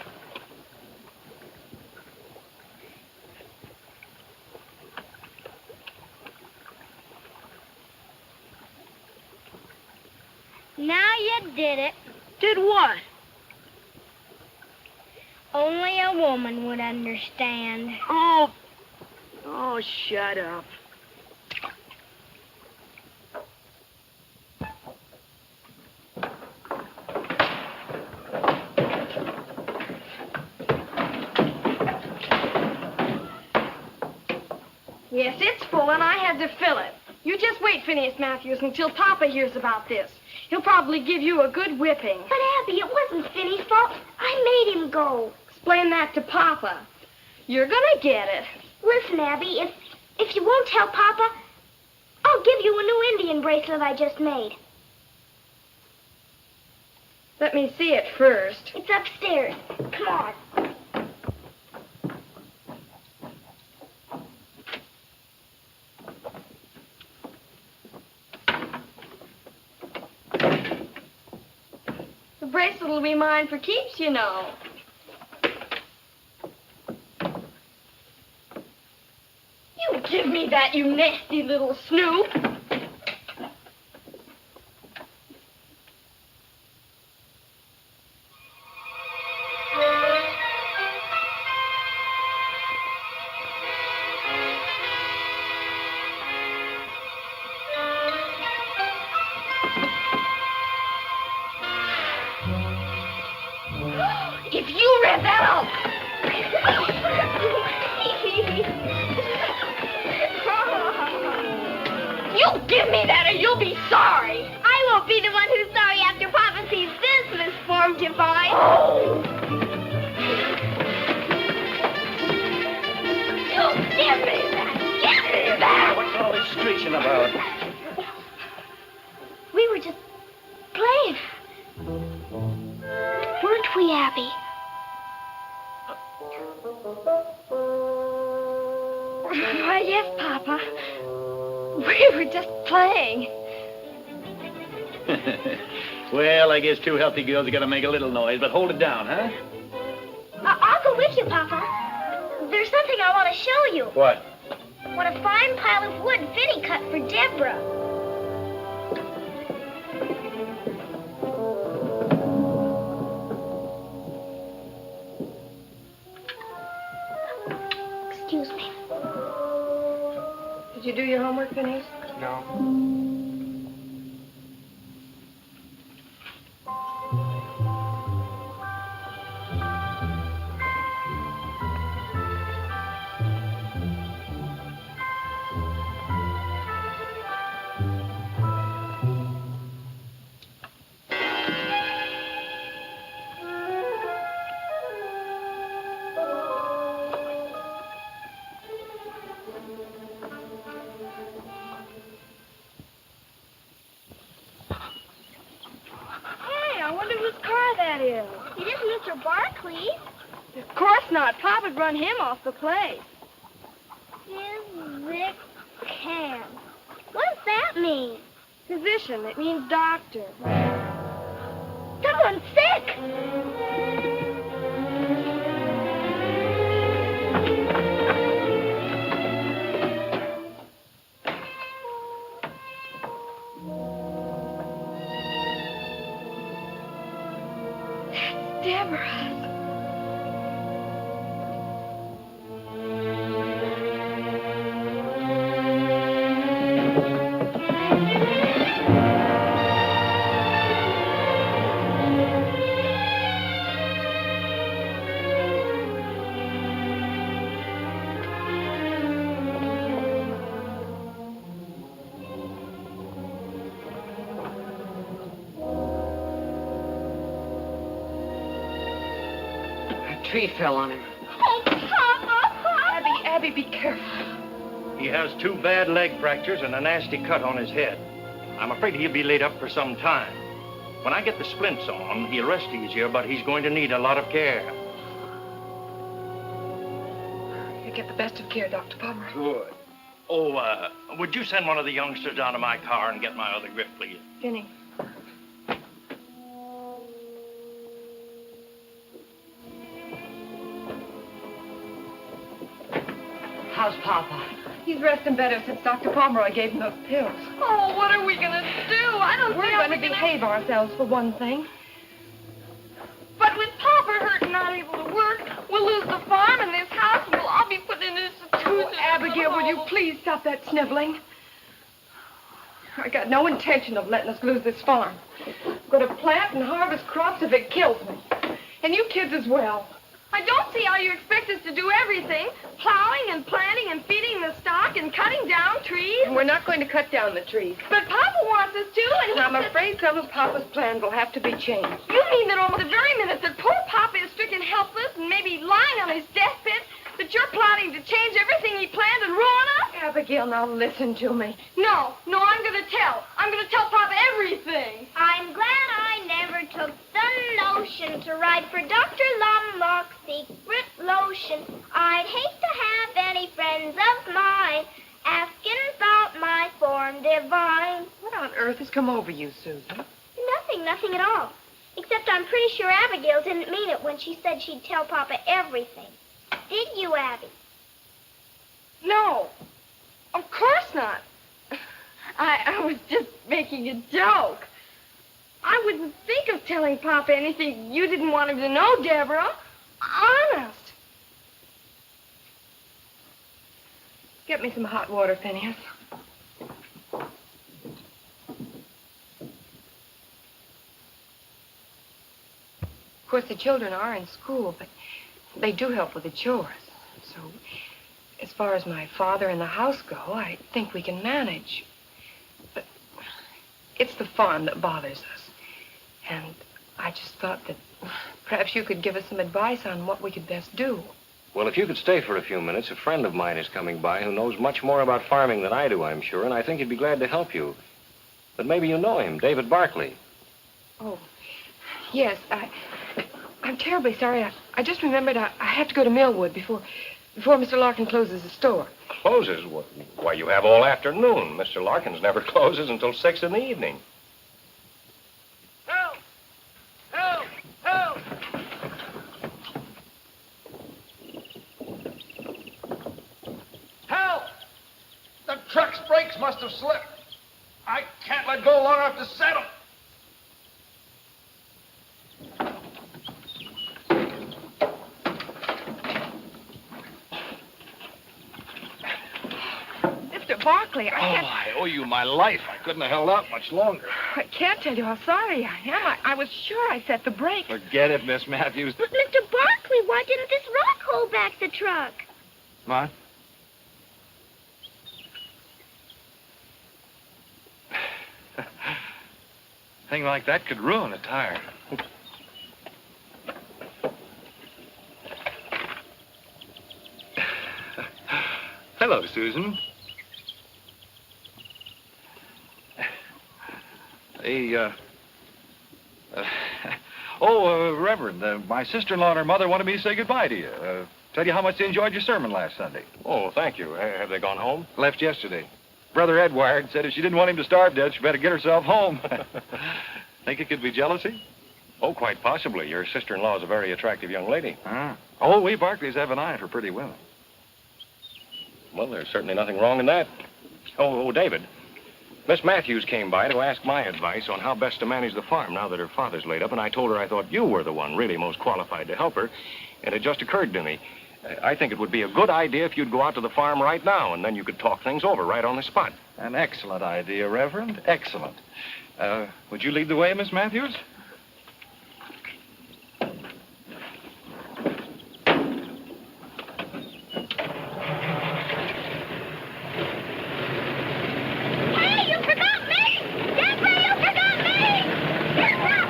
Now you did it. Did what? Only a woman would understand. Oh, shut up. Yes, it's full, and I had to fill it. You just wait, Phineas Matthews, until Papa hears about this. He'll probably give you a good whipping. But, Abby, it wasn't Finny's fault. I made him go. Explain that to Papa. You're gonna get it. Listen, Abby, if you won't tell Papa, I'll give you a new Indian bracelet I just made. Let me see it first. It's upstairs. Come on. The bracelet will be mine for keeps, you know. You give me that, you nasty little snoop. If you read that, I'll... You give me that or you'll be sorry. I won't be the one who's sorry after Papa sees this misformed device. Oh. You give me that. Give me that. What's all this screeching about? We were just playing. Weren't we, Abby? Yes, Papa. We were just playing. Well, I guess two healthy girls are going to make a little noise, but hold it down, huh? I'll go with you, Papa. There's something I want to show you. What? What a fine pile of wood Vinny cut for Deborah. Excuse me. Did you do your homework, Phineas? No. Hey, I wonder whose car that is. It isn't Mr. Barkley's. Of course not. Papa'd run him off the place. Vic Can. What does that mean? Physician. It means doctor. Someone's sick. Deborah. A tree fell on him. Oh, Papa! Abby, be careful. He has two bad leg fractures and a nasty cut on his head. I'm afraid he'll be laid up for some time. When I get the splints on, he'll rest easier, but he's going to need a lot of care. You get the best of care, Dr. Palmer. Good. Oh, would you send one of the youngsters down to my car and get my other grip, please? Vinny. How's Papa? He's resting better since Dr. Pomeroy gave him those pills. Oh, what are we going to do? I don't We're think going to gonna behave ourselves for one thing. But with Papa hurt and not able to work, we'll lose the farm and this house, and we'll all be put in an institution. Oh, Abigail, will you please stop that sniveling? I got no intention of letting us lose this farm. I'm going to plant and harvest crops if it kills me. And you kids as well. I don't see how you expect us to do everything. Plowing and planting and feeding the stock and cutting down trees. And we're not going to cut down the trees. But Papa wants us to, and And I'm afraid some of Papa's plans will have to be changed. You mean that almost the very minute that poor Papa is stricken helpless and maybe lying on his deathbed, that you're plotting to change everything he planned and ruin us? Abigail, now listen to me. No, I'm going to tell. I'm going to tell Papa everything. I'm glad I never took the notion to write for Dr. Lombok's secret lotion. I'd hate to have any friends of mine asking about my form divine. What on earth has come over you, Susan? Nothing at all. Except I'm pretty sure Abigail didn't mean it when she said she'd tell Papa everything. Did you, Abby? No, of course not. I was just making a joke. I wouldn't think of telling Papa anything you didn't want him to know, Deborah. Honest. Get me some hot water, Phineas. Of course, the children are in school, but they do help with the chores. So, as far as my father and the house go, I think we can manage. But it's the farm that bothers us. And I just thought that perhaps you could give us some advice on what we could best do. Well, if you could stay for a few minutes, a friend of mine is coming by who knows much more about farming than I do, I'm sure, and I think he'd be glad to help you. But maybe you know him, David Barkley. Oh, yes, I'm terribly sorry. I just remembered I have to go to Millwood before before Mr. Larkin closes the store. Closes? Why, you have all afternoon. Mr. Larkins never closes until 6 in the evening. Help! Help! Help! Help! The truck's brakes must have slipped. I can't let go long enough to set 'em. Mr. Barkley, I owe you my life. I couldn't have held out much longer. I can't tell you how sorry I am. I was sure I set the brake. Forget it, Miss Matthews. But, Mr. Barkley, why didn't this rock hold back the truck? What? Thing like that could ruin a tire. Hello, Susan. Hey, Reverend, my sister-in-law and her mother wanted me to say goodbye to you. Tell you how much they enjoyed your sermon last Sunday. Oh, thank you. Have they gone home? Left yesterday. Brother Ed wired, said if she didn't want him to starve to death, she better get herself home. Think it could be jealousy? Oh, quite possibly. Your sister-in-law is a very attractive young lady. Oh, we Barclays have an eye for pretty women. Well, there's certainly nothing wrong in that. Oh, David. Miss Matthews came by to ask my advice on how best to manage the farm now that her father's laid up, and I told her I thought you were the one really most qualified to help her, and it just occurred to me. I think it would be a good idea if you'd go out to the farm right now, and then you could talk things over right on the spot. An excellent idea, Reverend. Excellent. Would you lead the way, Miss Matthews? Hey, you forgot me! Deborah, you forgot me! Deborah!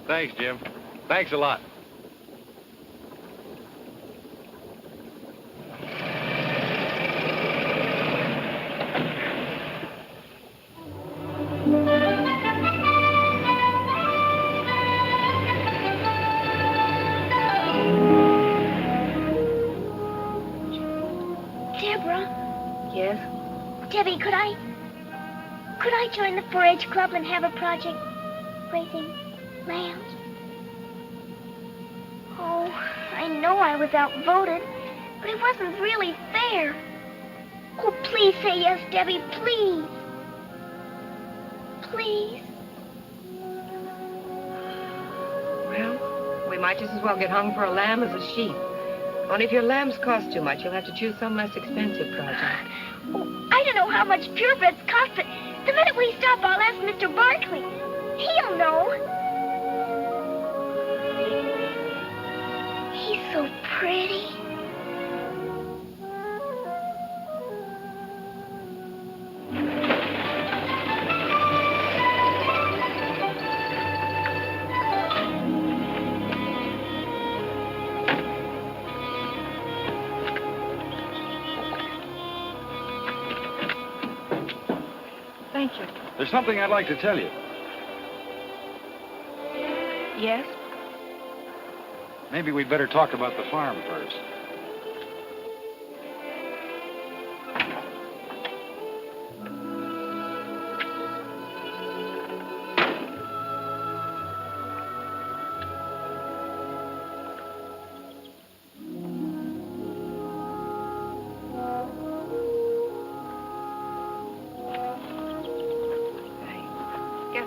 Thanks, Jim. Thanks a lot. Deborah, Yes? Debbie, could I join the 4-H club and have a project raising lambs? Oh, I know I was outvoted, but it wasn't really fair. Oh, please say yes, Debbie, please. Please. Well, we might just as well get hung for a lamb as a sheep. Only if your lambs cost too much, you'll have to choose some less expensive project. Oh, I don't know how much purebreds cost, but the minute we stop, I'll ask Mr. Barkley. He'll know. He's so pretty. Thank you. There's something I'd like to tell you. Yes? Maybe we'd better talk about the farm first.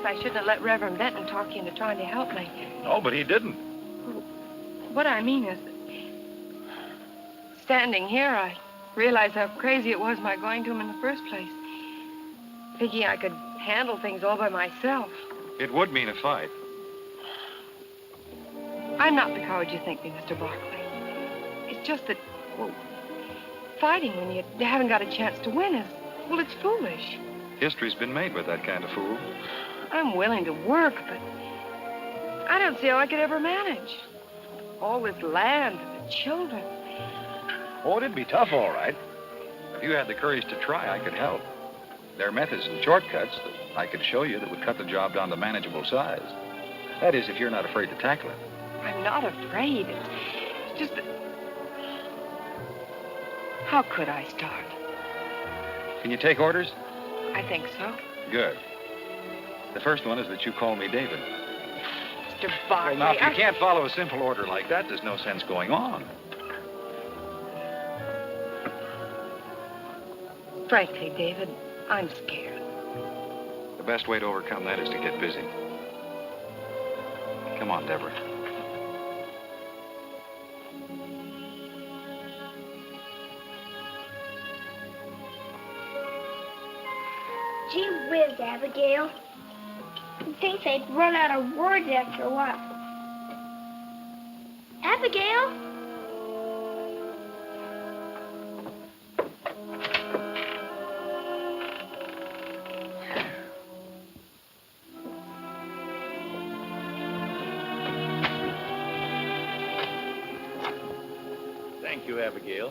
I shouldn't have let Reverend Benton talk you into trying to help me. No, but he didn't. What I mean is, standing here, I realized how crazy it was my going to him in the first place. Thinking I could handle things all by myself. It would mean a fight. I'm not the coward you think me, Mr. Barkley. It's just that, well, fighting when you haven't got a chance to win is, well, it's foolish. History's been made with that kind of fool. I'm willing to work, but I don't see how I could ever manage. All this land and the children. Oh, it'd be tough, all right. If you had the courage to try, I could help. There are methods and shortcuts that I could show you that would cut the job down to manageable size. That is, if you're not afraid to tackle it. I'm not afraid. It's just that... How could I start? Can you take orders? I think so. Good. The first one is that you call me David. Mr. Barkley, Well, now, if you can't follow a simple order like that, there's no sense going on. Frankly, David, I'm scared. The best way to overcome that is to get busy. Come on, Deborah. Gee whiz, Abigail. You'd think they'd run out of words after a while. Abigail? Thank you, Abigail.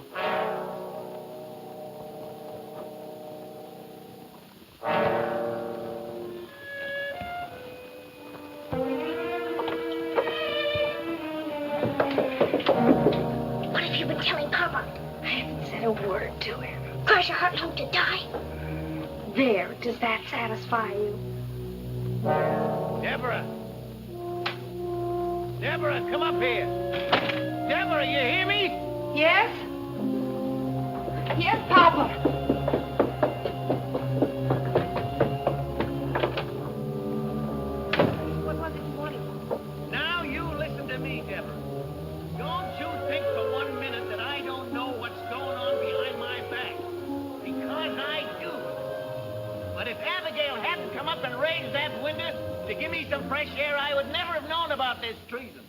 What have you been telling Papa? I haven't said a word to him. Cause your heart hope to die? There, does that satisfy you? Deborah! Deborah, come up here! Deborah, you hear me? Yes? Yes, Papa. What was it you wanted? Now you listen to me, Deborah. Don't you think for 1 minute that I don't know what's going on behind my back. Because I do. But if Abigail hadn't come up and raised that window to give me some fresh air, I would never have known about this treason.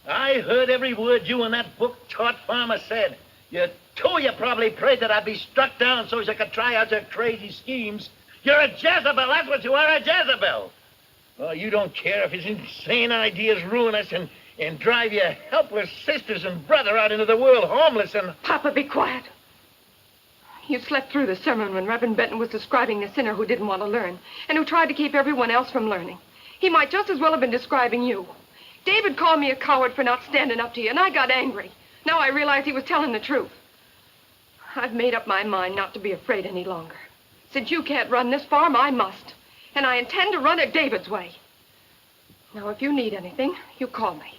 I heard every word you and that book-taught farmer said. You probably prayed that I'd be struck down so as I could try out your crazy schemes. You're a Jezebel, that's what you are, a Jezebel. Oh, you don't care if his insane ideas ruin us and drive your helpless sisters and brother out into the world homeless and... Papa, be quiet. You slept through the sermon when Reverend Benton was describing the sinner who didn't want to learn and who tried to keep everyone else from learning. He might just as well have been describing you. David called me a coward for not standing up to you, and I got angry. Now I realize he was telling the truth. I've made up my mind not to be afraid any longer. Since you can't run this farm, I must. And I intend to run it David's way. Now, if you need anything, you call me.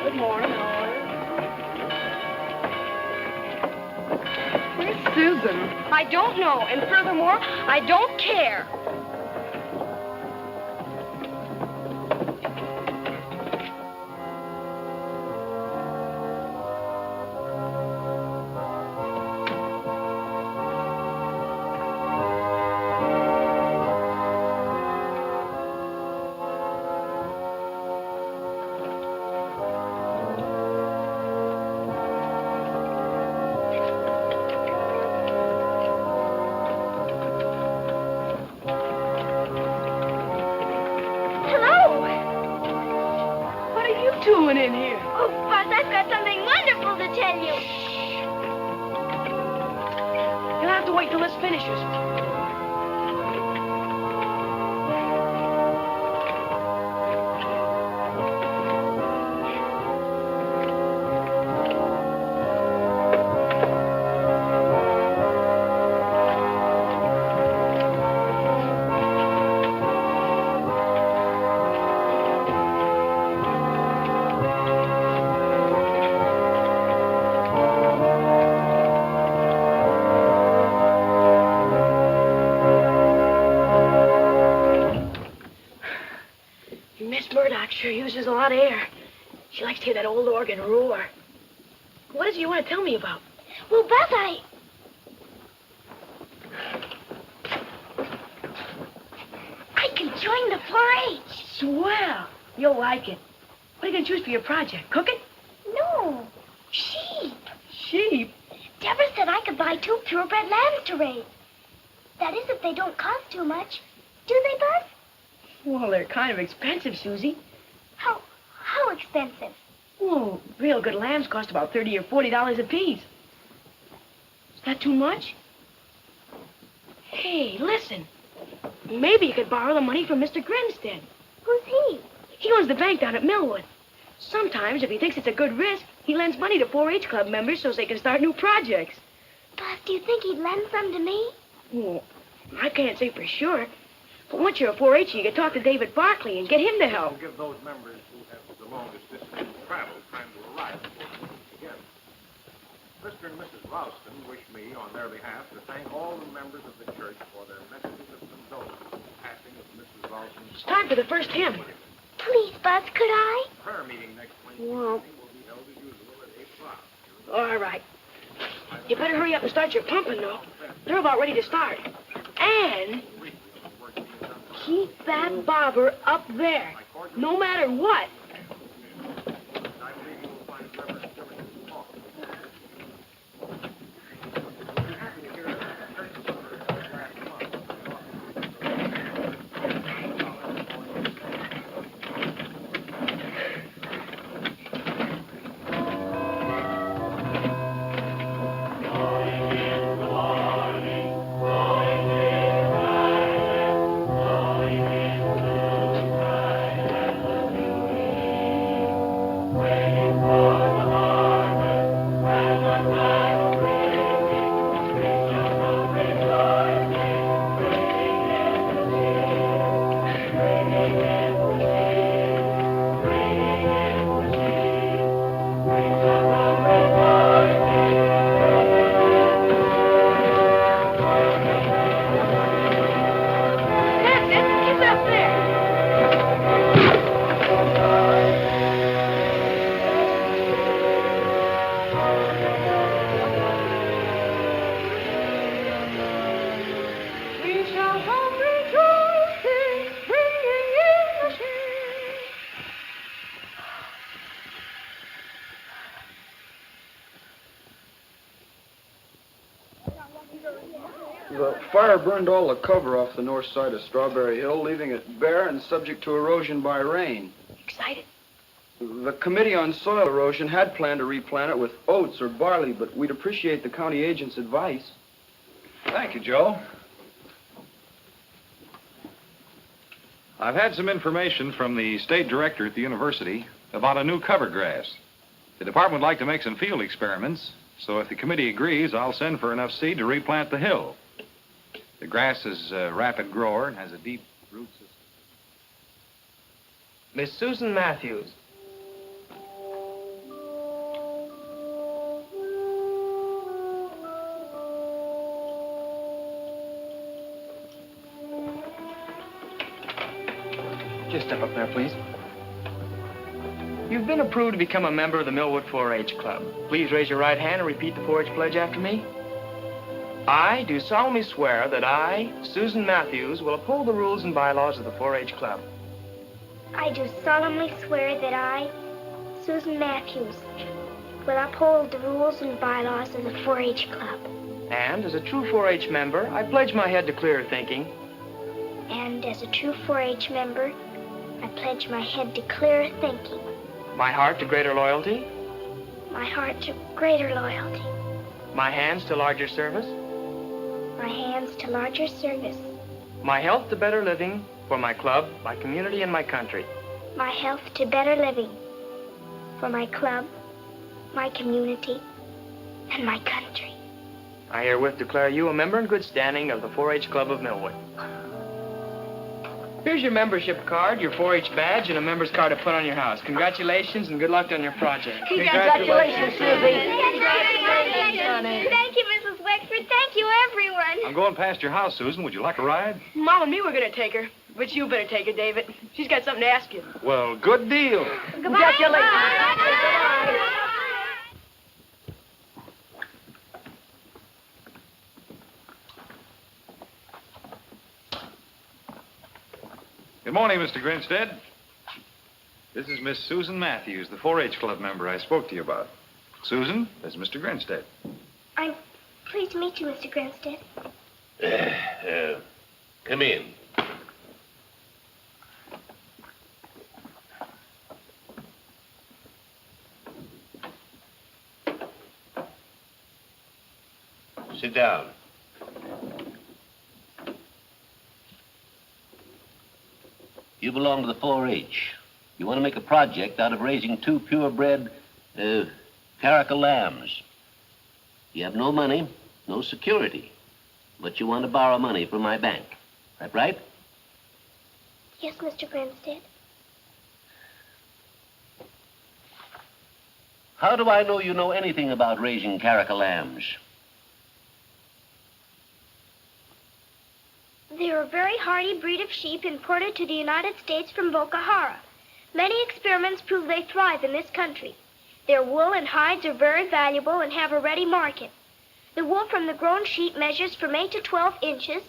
Good morning. Where's Susan? I don't know, and furthermore, I don't care. Doing in here? Oh, Buzz, I've got something wonderful to tell you. You'll have to wait till this finishes. Sure uses a lot of air. She likes to hear that old organ roar. What is it you want to tell me about? Well, Buzz, Join the 4-H. Swell. You'll like it. What are you going to choose for your project? Cooking? No, sheep. Sheep? Deborah said I could buy 2 purebred lambs to raise. That is, if they don't cost too much. Do they, Buzz? Well, they're kind of expensive, Susie. How expensive? Well, real good lambs cost about $30 or $40 apiece. Is that too much? Hey, listen. Maybe you could borrow the money from Mr. Grinstead. Who's he? He owns the bank down at Millwood. Sometimes, if he thinks it's a good risk, he lends money to 4-H club members so they can start new projects. Buzz, do you think he'd lend some to me? Well, I can't say for sure. But once you're a 4-H, you can talk to David Barkley and get him to help. We'll give those members who have the longest distance to travel time to arrive before we meet again. Mr. and Mrs. Ralston wish me, on their behalf, to thank all the members of the church for their messages of condolence with the passing of Mrs. Ralston's... It's time for the first hymn. Please, Buzz, could I? Prayer meeting next Wednesday Well. evening will be held as usual at 8 o'clock. All right. You better hurry up and start your pumping, though. They're about ready to start. And keep that bobber up there, no matter what. I believe you will find Reverend Simmons' talk. Happy to hear that church supper held last That's it. Keep it up there. We shall home rejoicing, bringing in the shade. The fire burned all the cover off the north side of Strawberry Hill, leaving it bare and subject to erosion by rain. Excited? The Committee on Soil Erosion had planned to replant it with oats or barley, but we'd appreciate the county agent's advice. Thank you, Joe. I've had some information from the state director at the university about a new cover grass. The department would like to make some field experiments, so if the committee agrees, I'll send for enough seed to replant the hill. The grass is a rapid grower and has a deep root system. Miss Susan Matthews. Just step up there, please. You've been approved to become a member of the Millwood 4-H Club. Please raise your right hand and repeat the 4-H pledge after me. I do solemnly swear that I, Susan Matthews, will uphold the rules and bylaws of the 4-H Club. I do solemnly swear that I, Susan Matthews, will uphold the rules and bylaws of the 4-H Club. And as a true 4-H member, I pledge my head to clearer thinking. And as a true 4-H member, I pledge my head to clearer thinking, My heart to greater loyalty. my heart to greater loyalty, My hands to larger service. my hands to larger service, My health to better living for my club, my community, and my country. my health to better living for my club, my community, and my country. I herewith declare you a member in good standing of the 4-H Club of Millwood. Here's your membership card, your 4-H badge, and a member's card to put on your house. Congratulations and good luck on your project. Congratulations, Susie. Congratulations, honey. Thank you, Mrs. Wexford. Thank you, everyone. I'm going past your house, Susan. Would you like a ride? Mom and me were going to take her, but you better take her, David. She's got something to ask you. Well, good deal. Congratulations. Good morning, Mr. Grinstead. This is Miss Susan Matthews, the 4-H Club member I spoke to you about. Susan, this is Mr. Grinstead. I'm pleased to meet you, Mr. Grinstead. Come in. Sit down. You belong to the 4-H. You want to make a project out of raising 2 purebred, caracal lambs. You have no money, no security, but you want to borrow money from my bank. That right? Yes, Mr. Grinstead. How do I know you know anything about raising caracal lambs? They're a very hardy breed of sheep imported to the United States from Boca Jara. Many experiments prove they thrive in this country. Their wool and hides are very valuable and have a ready market. The wool from the grown sheep measures from 8 to 12 inches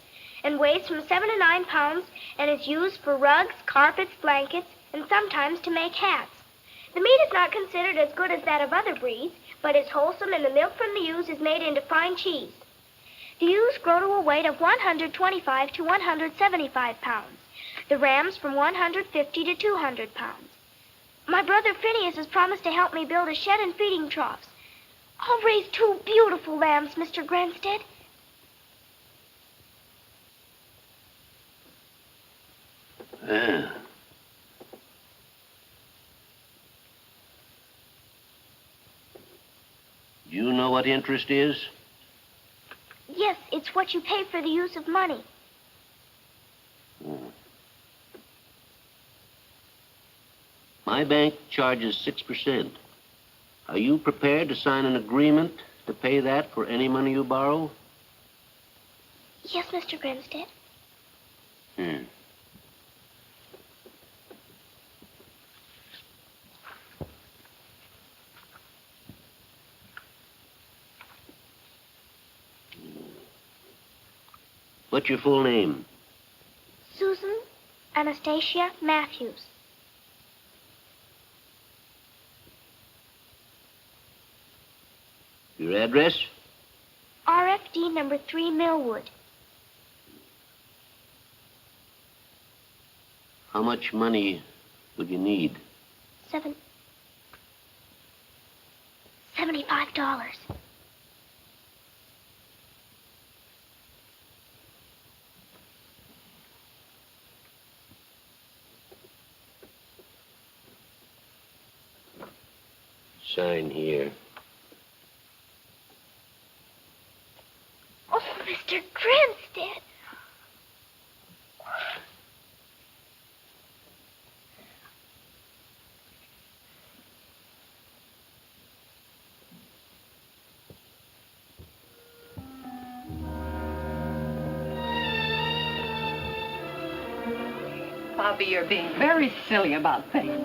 and weighs from 7 to 9 pounds and is used for rugs, carpets, blankets, and sometimes to make hats. The meat is not considered as good as that of other breeds, but is wholesome, and the milk from the ewes is made into fine cheese. The ewes grow to a weight of 125 to 175 pounds. The rams from 150 to 200 pounds. My brother Phineas has promised to help me build a shed and feeding troughs. I'll raise 2 beautiful lambs, Mr. Grinstead. Do you know what interest is? Yes, it's what you pay for the use of money. My bank charges 6%. Are you prepared to sign an agreement to pay that for any money you borrow? Yes, Mr. Grinstead. What's your full name? Susan Anastasia Matthews. Your address? RFD number 3 Millwood. How much money would you need? $75. Sign here. Oh, Mr. Grinstead. Bobby, you're being very silly about things.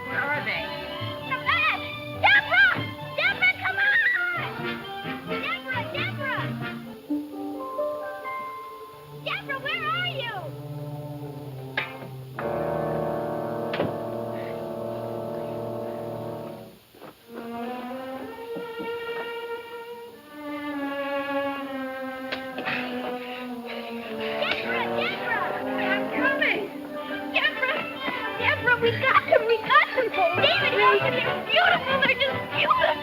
Where are they? Come back! Deborah! Deborah, come on! Deborah! Deborah, where are you? We got them! David, help them! They're beautiful! They're just beautiful!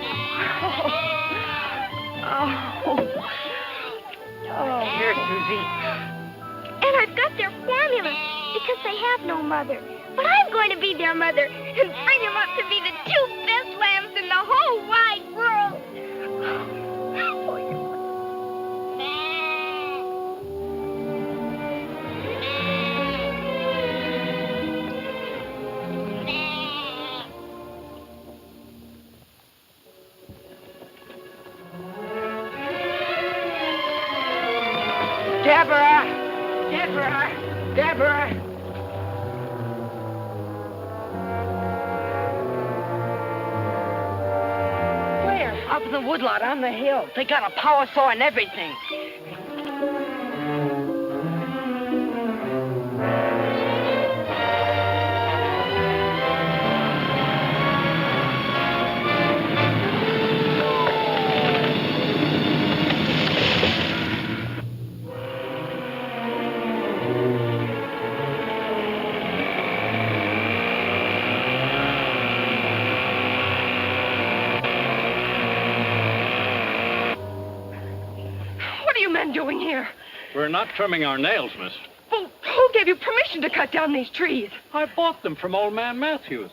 Here, Susie. And I've got their formula because they have no mother. But I'm going to be their mother and bring them up to be the 2 best lambs in the whole wide world. Deborah! Deborah! up in the woodlot on the hill. They got a power saw and everything. What are you men doing here? We're not trimming our nails, miss. Well, who gave you permission to cut down these trees? I bought them from old man Matthews.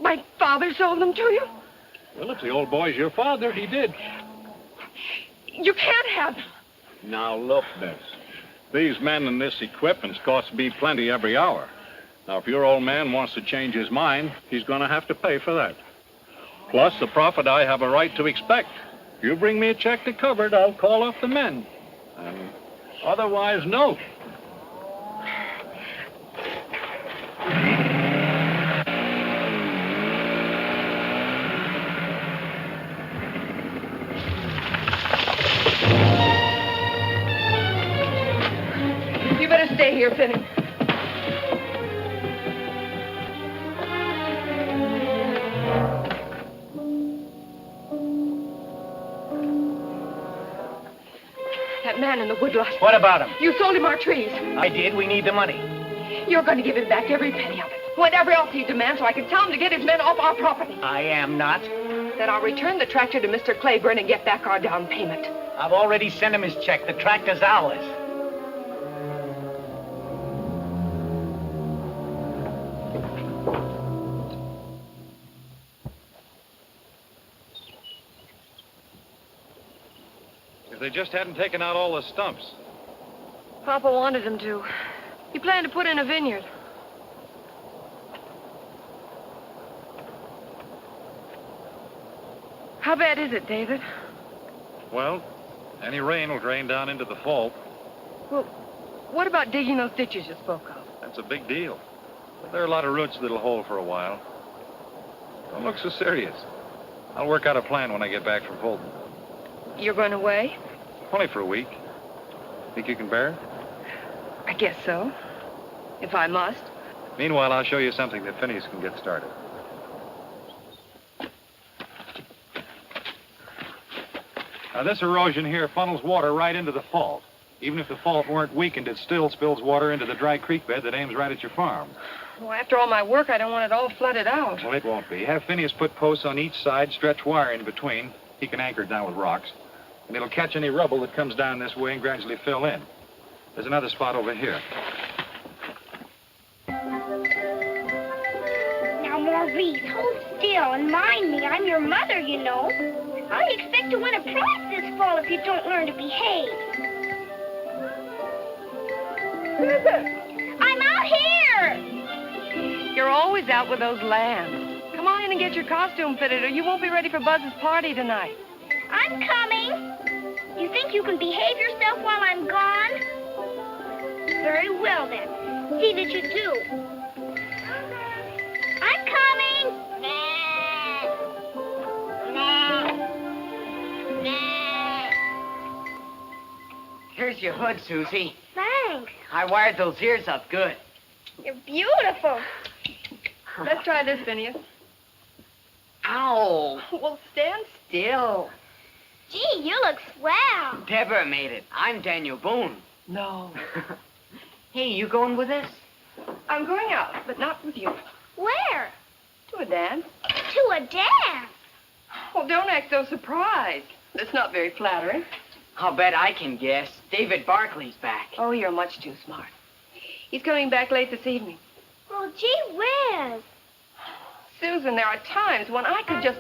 My father sold them to you? Well, if the old boy's your father, he did. You can't have them. Now, look, miss. These men and this equipment's cost me plenty every hour. Now, if your old man wants to change his mind, he's going to have to pay for that. Plus, the profit I have a right to expect. If you bring me a check to cover it, I'll call off the men. And otherwise, no. You better stay here, Finney. That man in the woodlot. What about him? You sold him our trees. I did. We need the money. You're going to give him back every penny of it. Whatever else he demands, so I can tell him to get his men off our property. I am not. Then I'll return the tractor to Mr. Claiborne and get back our down payment. I've already sent him his check. The tractor's ours. If they just hadn't taken out all the stumps. Papa wanted him to. He planned to put in a vineyard. How bad is it, David? Well, any rain will drain down into the fault. Well, what about digging those ditches you spoke of? That's a big deal. But there are a lot of roots that'll hold for a while. Don't look so serious. I'll work out a plan when I get back from Fulton. You're going away? Only for a week. Think you can bear it? I guess so. If I must. Meanwhile, I'll show you something that Phineas can get started. Now, this erosion here funnels water right into the fault. Even if the fault weren't weakened, it still spills water into the dry creek bed that aims right at your farm. Well, after all my work, I don't want it all flooded out. Well, it won't be. Have Phineas put posts on each side, stretch wire in between. He can anchor it down with rocks. And it'll catch any rubble that comes down this way and gradually fill in. There's another spot over here. Now, Maurice, hold still and mind me. I'm your mother, you know. I expect to win a prize this fall if you don't learn to behave. I'm out here! You're always out with those lambs. Come on in and get your costume fitted, or you won't be ready for Buzz's party tonight. I'm coming. You think you can behave yourself while I'm gone? Very well, then. See that you do. I'm coming. Here's your hood, Susie. Thanks. I wired those ears up good. You're beautiful. Let's try this, Phineas. Ow. Well, stand still. Gee, you look swell. Deborah made it. I'm Daniel Boone. No. Hey, you going with us? I'm going out, but not with you. Where? To a dance. To a dance. Well, don't act so surprised. That's not very flattering. I'll bet I can guess. David Barkley's back. Oh, you're much too smart. He's coming back late this evening. Oh, gee whiz. Susan, there are times when I could just...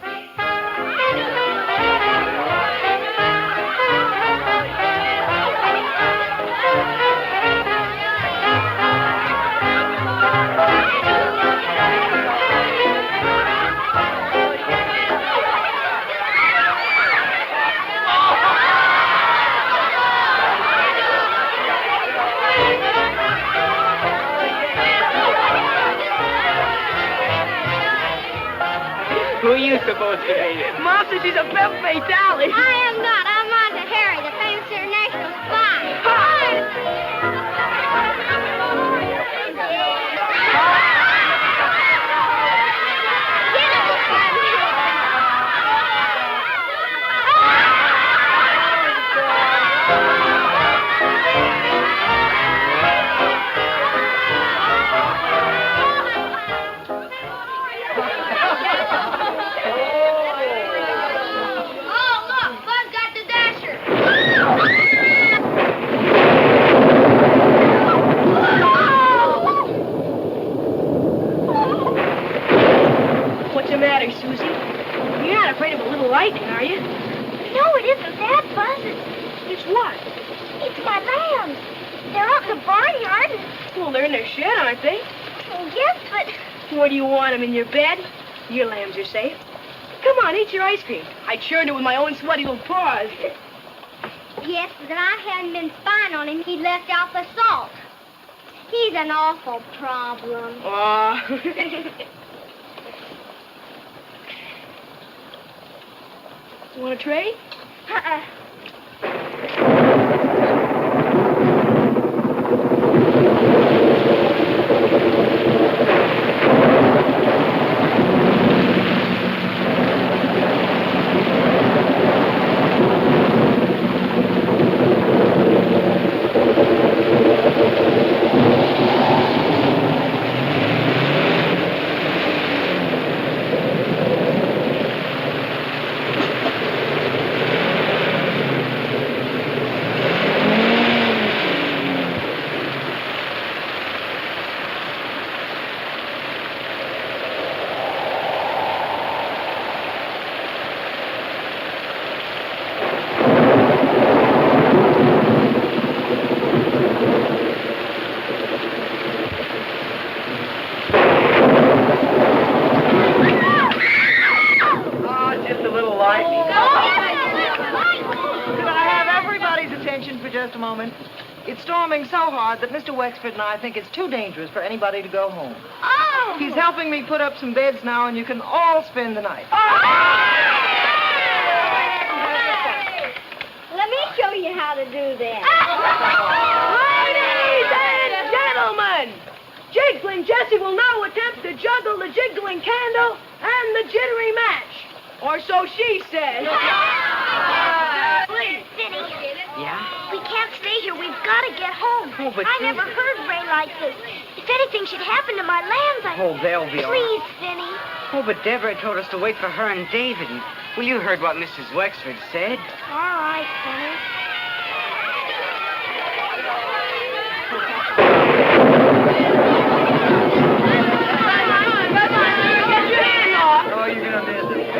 Who are you supposed to be? Mom says she's a femme fatale. I am not. I'm Martha Harry, the famous international spy. Oh, look, Buzz got the dasher. What's the matter, Susie? You're not afraid of a little lightning, are you? No, it isn't that, Buzz. It's what? It's my lambs. They're out in the barnyard. Well, they're in their shed, aren't they? Yes, but Where do you want them, in your bed? Your lambs are safe. Come on, eat your ice cream. I churned it with my own sweaty little paws. yes, but if I hadn't been spying on him, he'd left out the salt. He's an awful problem. Aw. Want a tray? Uh-uh. Oh, just a little lightning. Could I have everybody's attention for just a moment? It's storming so hard that Mr. Wexford and I think it's too dangerous for anybody to go home. Oh! He's helping me put up some beds now, and you can all spend the night. Let me show you how to do that. Ladies and gentlemen, Jiggling Jesse will now attempt to juggle the jiggling candle and the jittery match. Or so she says. Please, Vinny. Yeah? We can't stay here. We've got to get home. Oh, but I Susan- never heard rain like this. If anything should happen to my lambs, Oh, they'll be all right. Please, Vinny. Oh, but Deborah told us to wait for her and David. And, well, you heard what Mrs. Wexford said. All right, Vinny. Oh, you're going to miss it.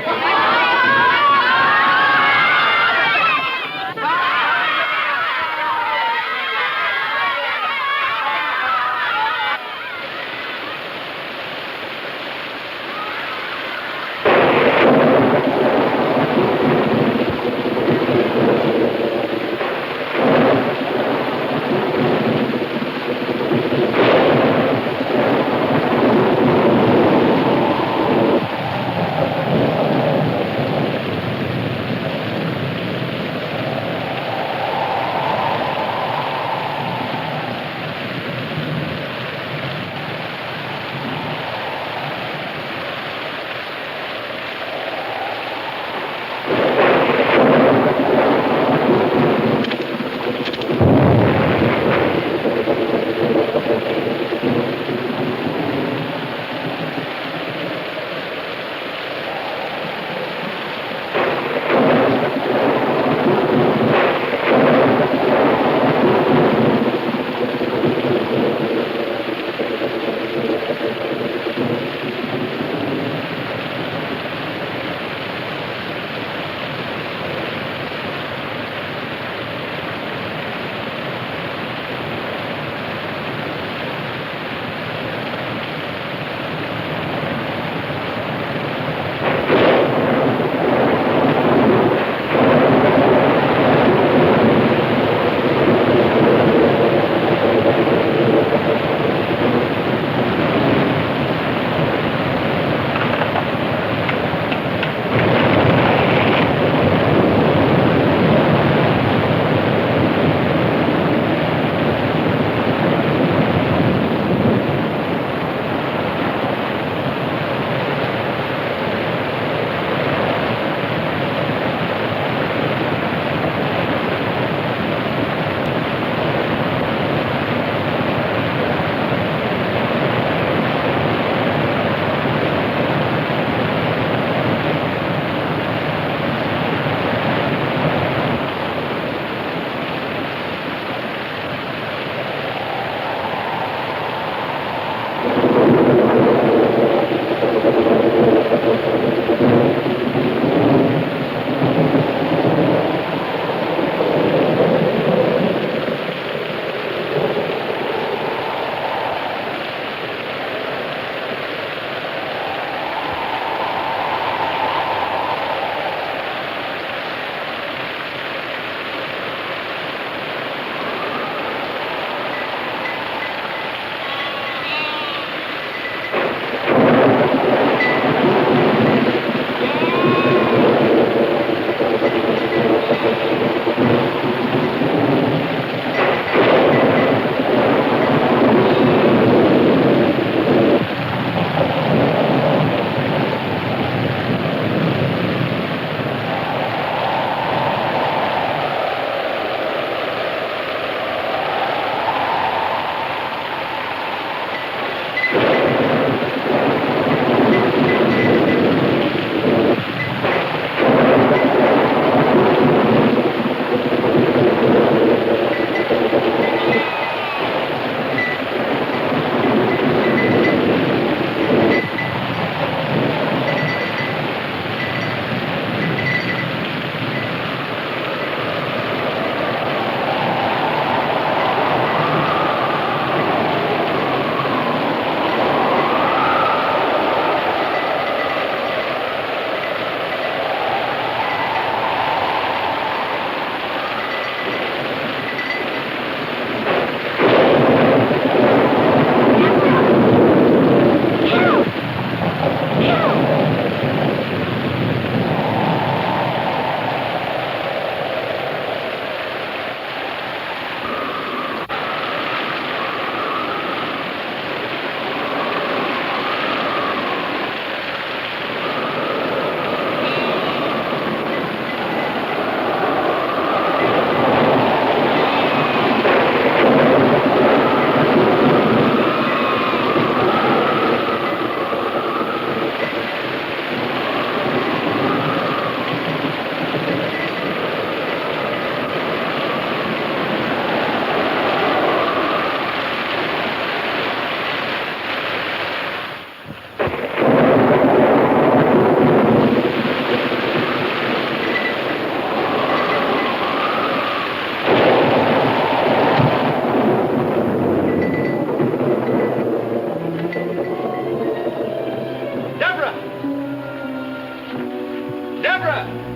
Deborah!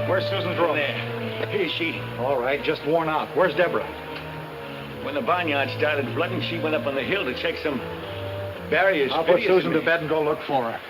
Where's Susan's room? There. Here she. All right, just worn out. Where's Deborah? When the barnyard started flooding, she went up on the hill to check some barriers. I'll put Susan to bed and go look for her.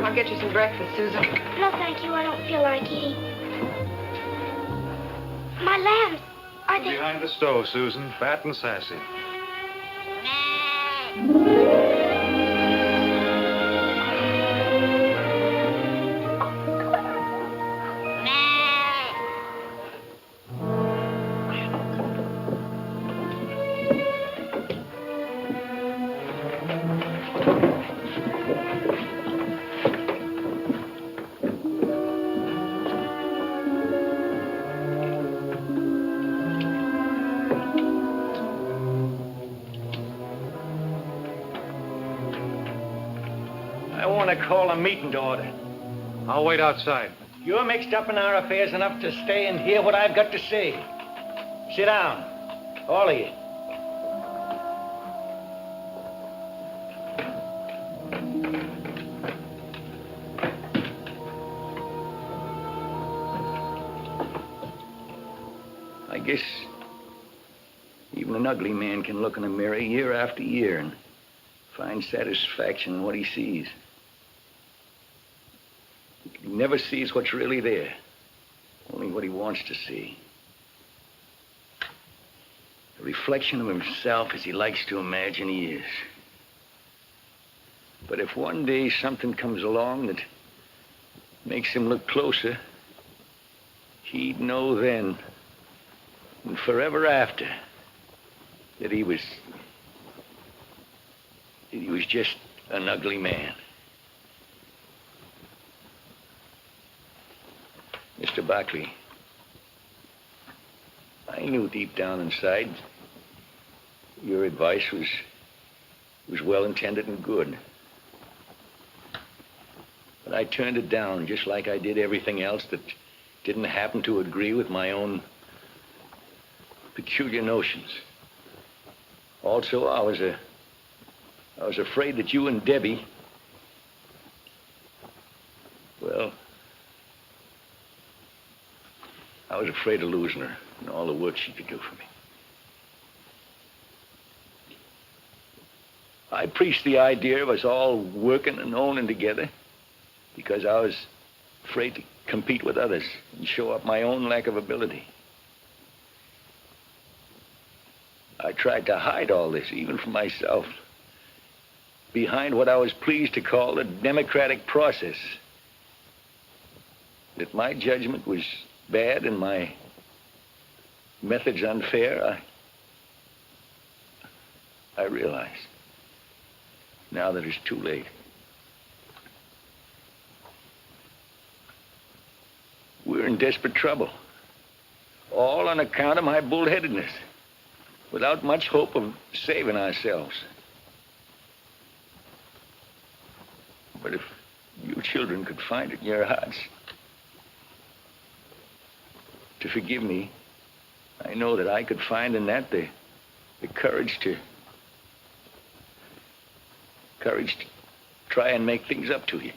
I'll get you some breakfast, Susan. No, thank you. I don't feel like eating. My lambs, are they... Behind the stove, Susan, fat and sassy. Call a meeting to order. I'll wait outside. You're mixed up in our affairs enough to stay and hear what I've got to say. Sit down, all of you. I guess even an ugly man can look in a mirror year after year and find satisfaction in what he sees. He never sees what's really there, only what he wants to see. A reflection of himself as he likes to imagine he is. But if one day something comes along that makes him look closer, he'd know then and forever after that he was just an ugly man. Mr. Barkley, I knew deep down inside your advice was well-intended and good. But I turned it down just like I did everything else that didn't happen to agree with my own peculiar notions. Also, I was afraid that you and Debbie Well, I was afraid of losing her and all the work she could do for me. I preached the idea of us all working and owning together because I was afraid to compete with others and show up my own lack of ability. I tried to hide all this, even from myself, behind what I was pleased to call the democratic process. That my judgment was bad and my methods unfair, I realize now that it's too late. We're in desperate trouble, all on account of my bullheadedness, without much hope of saving ourselves. But if you children could find it in your hearts to forgive me, I know that I could find in that the courage to try and make things up to you.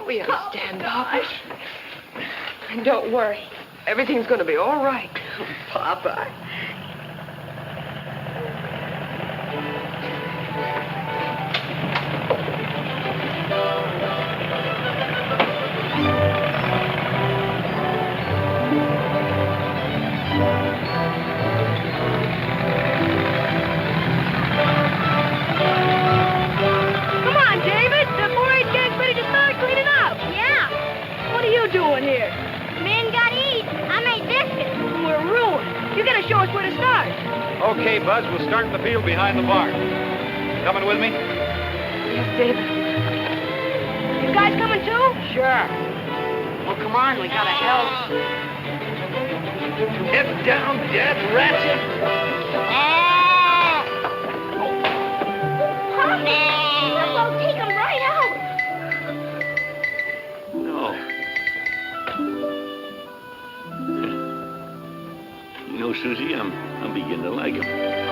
We understand, Papa. And don't worry. Everything's going to be all right. Papa. Come on, David. The 4-H gang's ready to start cleaning up. Yeah. What are you doing here? Men gotta eat. I made biscuits. We're ruined. You gotta show us where to start. Okay, Buzz, we'll start in the field behind the barn. Coming with me? Yes, David. You guys coming too? Sure. Well, come on, we gotta help. Get down, dead ratchet! Papa, take them right out. No. You know, Susie, I'm beginning to like him.